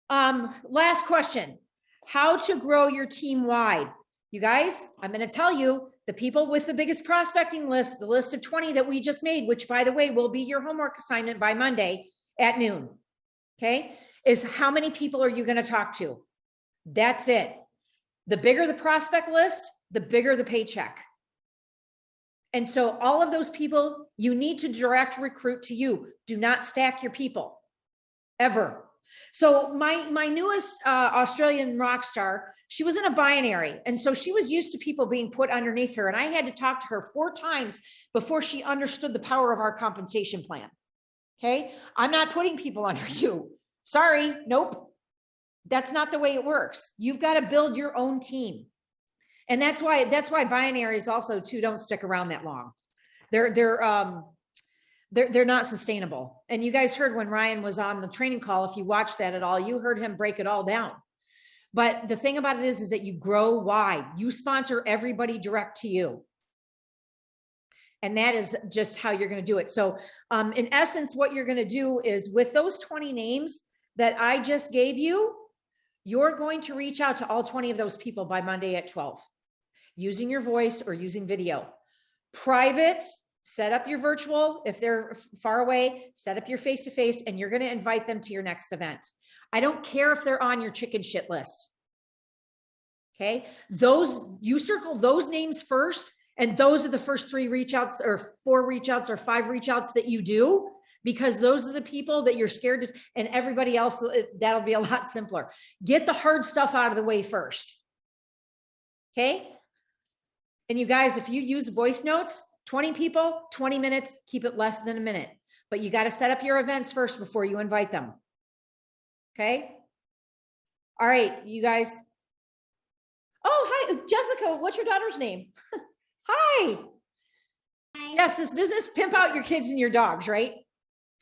Last question, how to grow your team wide. You guys, I'm going to tell you, the people with the biggest prospecting list, the list of 20 that we just made, which by the way, will be your homework assignment by Monday at noon. Okay. Is how many people are you going to talk to? That's it. The bigger the prospect list, the bigger the paycheck. And so all of those people, you need to direct recruit to you. Do not stack your people ever. So my newest Australian rock star, she was in a binary. And so she was used to people being put underneath her. And I had to talk to her 4 times before she understood the power of our compensation plan. Okay. I'm not putting people under you. Sorry. Nope. That's not the way it works. You've got to build your own team. And that's why binaries also too don't stick around that long. They're not sustainable. And you guys heard when Ryan was on the training call, if you watched that at all, you heard him break it all down. But the thing about it is that you grow wide. You sponsor everybody direct to you. And that is just how you're going to do it. So in essence, what you're going to do is with those 20 names that I just gave you, you're going to reach out to all 20 of those people by Monday at 12, using your voice or using video. Private, set up your virtual. If they're far away, set up your face-to-face, and you're going to invite them to your next event. I don't care if they're on your chicken shit list. Okay. You circle those names first. And those are the first 3 reach outs or 4 reach outs or 5 reach outs that you do, because those are the people that you're scared to, and everybody else, that'll be a lot simpler. Get the hard stuff out of the way first. Okay. And you guys, if you use voice notes, 20 people, 20 minutes, keep it less than a minute, but you got to set up your events first before you invite them. Okay. All right, you guys. Oh, hi, Jessica. What's your daughter's name? Hi. Yes, this business, pimp out your kids and your dogs, right?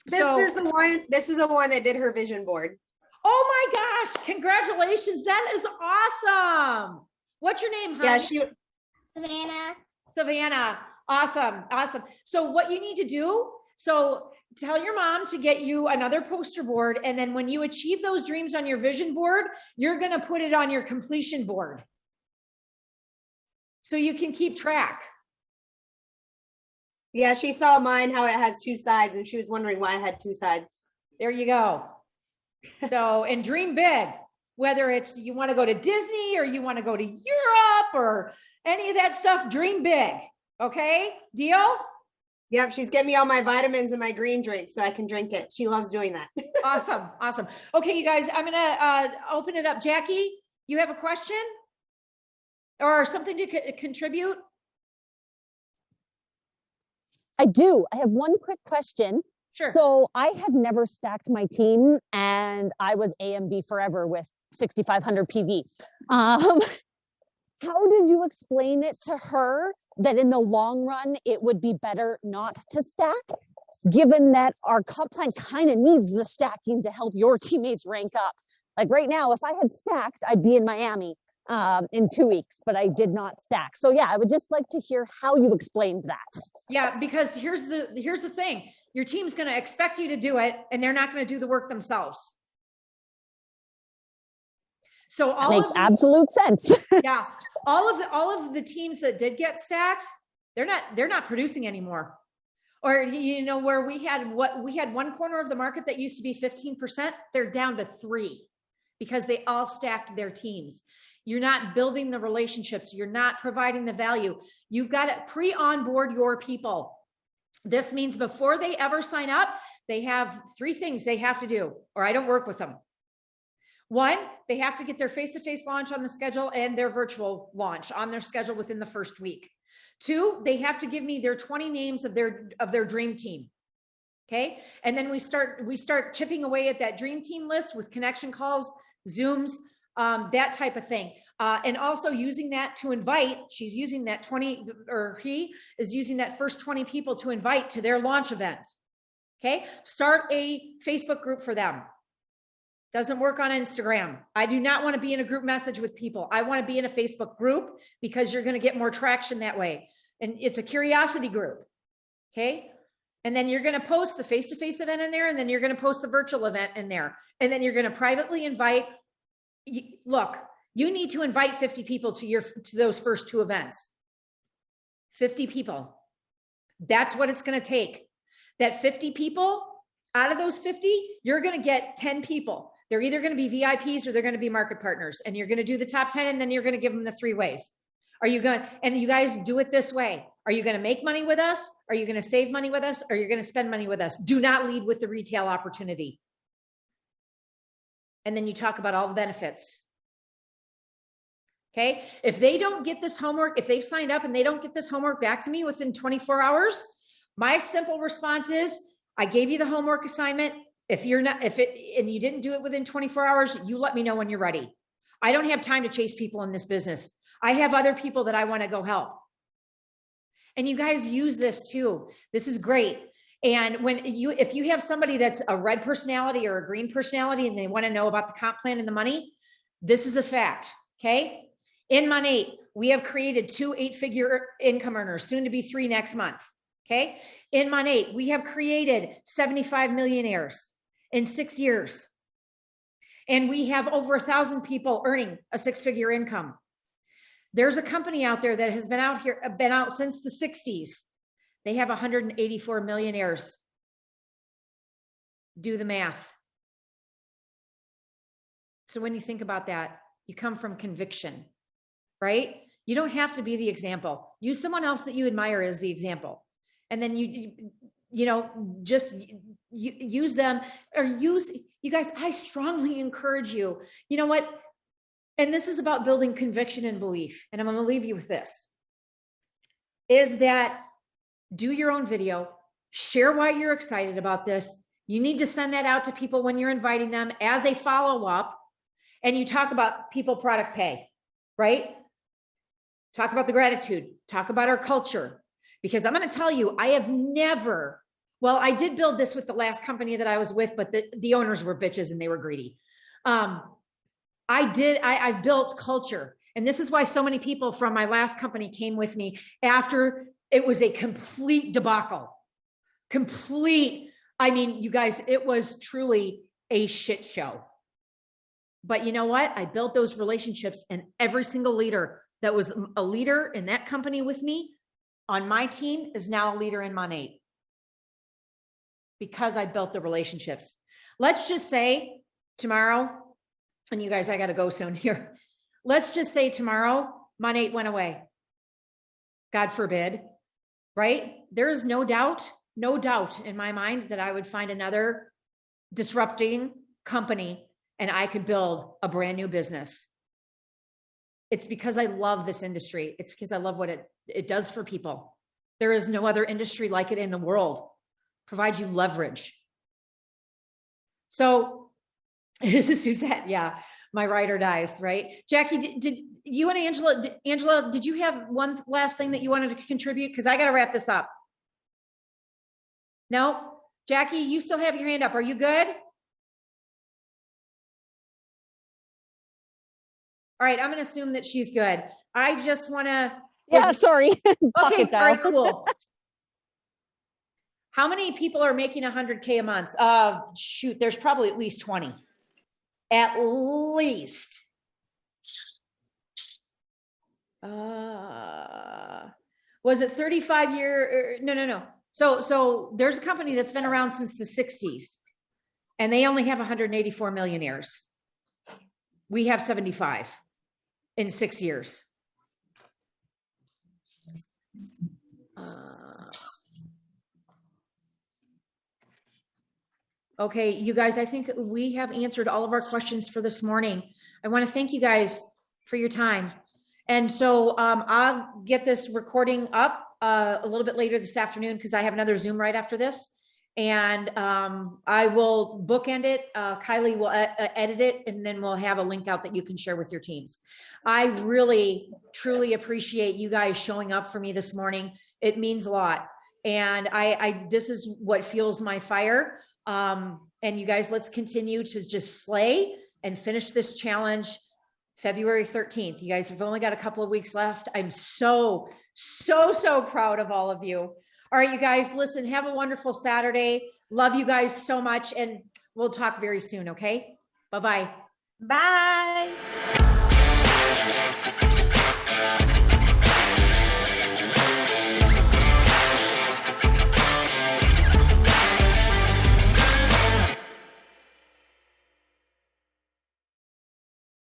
This is the one that did her vision board. Oh my gosh, congratulations. That is awesome. What's your name, honey? Yeah, Savannah. Savannah. Awesome. Awesome. So what you need to do, so tell your mom to get you another poster board. And then when you achieve those dreams on your vision board, you're going to put it on your completion board, so you can keep track. Yeah, she saw mine, how it has 2 sides, and she was wondering why I had 2 sides. There you go. So, and dream big, whether it's you want to go to Disney or you want to go to Europe or any of that stuff, dream big. Okay, deal? Yep, she's getting me all my vitamins and my green drink so I can drink it. She loves doing that. Awesome. Awesome. Okay, you guys, I'm going to open it up. Jackie, you have a question? Or something to contribute? I do. I have one quick question. Sure. So I had never stacked my team, and I was AMB forever with 6,500 PV. How did you explain it to her that in the long run, it would be better not to stack, given that our comp plan kind of needs the stacking to help your teammates rank up? Like right now, if I had stacked, I'd be in Miami in 2 weeks, but I did not stack. So yeah, I would just like to hear how you explained that. Yeah, because here's the thing. Your team's going to expect you to do it, and they're not going to do the work themselves. So all makes absolute sense. Yeah, all of the teams that did get stacked, they're not producing anymore. Or you know, where we had one corner of the market that used to be 15%, they're down to 3 because they all stacked their teams. You're not building the relationships. You're not providing the value. You've got to pre-onboard your people. This means before they ever sign up, they have 3 things they have to do, or I don't work with them. 1, they have to get their face-to-face launch on the schedule and their virtual launch on their schedule within the first week. 2, they have to give me their 20 names of their dream team. Okay. And then we start chipping away at that dream team list with connection calls, Zooms, that type of thing. And also using that to invite, she's using that 20, or he is using that first 20 people to invite to their launch event. Okay. Start a Facebook group for them. Doesn't work on Instagram. I do not want to be in a group message with people. I want to be in a Facebook group because you're going to get more traction that way. And it's a curiosity group. Okay. And then you're going to post the face-to-face event in there. And then you're going to post the virtual event in there. And then you're going to privately invite, look, you need to invite 50 people to those first 2 events. 50 people. That's what it's going to take. That 50 people, out of those 50, you're going to get 10 people. They're either going to be VIPs or they're going to be market partners. And you're going to do the top 10 and then you're going to give them the 3 ways. Are you going, and you guys do it this way. Are you going to make money with us? Are you going to save money with us? Or are you going to spend money with us? Do not lead with the retail opportunity. And then you talk about all the benefits. Okay. If they don't get this homework, if they've signed up and they don't get this homework back to me within 24 hours, my simple response is, I gave you the homework assignment. If you're not, and you didn't do it within 24 hours, you let me know when you're ready. I don't have time to chase people in this business. I have other people that I want to go help. And you guys use this too. This is great. And if you have somebody that's a red personality or a green personality and they want to know about the comp plan and the money, this is a fact. Okay. In Monat, we have created 2 8-figure income earners, soon to be 3 next month. Okay. In Monat, we have created 75 millionaires in 6 years. And we have over 1,000 people earning a 6-figure income. There's a company out there that has been out since the 60s. They have 184 millionaires. Do the math. So when you think about that, you come from conviction, right? You don't have to be the example. Use someone else that you admire as the example. And then just use them, or you guys, I strongly encourage you. You know what? And this is about building conviction and belief. And I'm going to leave you with this, is that do your own video, share why you're excited about this. You need to send that out to people when you're inviting them as a follow-up. And you talk about people, product, pay, right? Talk about the gratitude, talk about our culture. Because I'm going to tell you, I have never, well, I did build this with the last company that I was with, but the owners were bitches and they were greedy. I built culture. And this is why so many people from my last company came with me after it was a complete debacle. I mean, you guys, it was truly a shit show. But you know what? I built those relationships, and every single leader that was a leader in that company with me on my team is now a leader in Monat, because I built the relationships. Let's just say tomorrow, and you guys, I got to go soon here. Let's just say tomorrow, Monat went away. God forbid, right? There is no doubt in my mind that I would find another disrupting company and I could build a brand new business. It's because I love this industry. It's because I love what it does for people. There is no other industry like it in the world. Provides you leverage. So this is Suzette. Yeah. My ride or dies, right? Jackie, did you and Angela, did you have one last thing that you wanted to contribute? Because I got to wrap this up. No? Jackie, you still have your hand up. Are you good? All right, I'm going to assume that she's good. I just want to... Yeah, sorry. Okay, very cool. How many people are making 100K a month? Shoot, there's probably at least 20. At least. Was it 35 year? No. So there's a company that's been around since the 60s, and they only have 184 millionaires. We have 75 in 6 years. Okay, you guys, I think we have answered all of our questions for this morning. I want to thank you guys for your time. And so I'll get this recording up a little bit later this afternoon because I have another Zoom right after this. And I will bookend it. Kylie will edit it, and then we'll have a link out that you can share with your teams. I really, truly appreciate you guys showing up for me this morning. It means a lot. And this is what fuels my fire. And And you guys, let's continue to just slay and finish this challenge February 13th. You guys have only got a couple of weeks left. I'm so proud of all of you. All right, you guys, listen, have a wonderful Saturday. Love you guys so much. And we'll talk very soon. Okay. Bye-bye. Bye.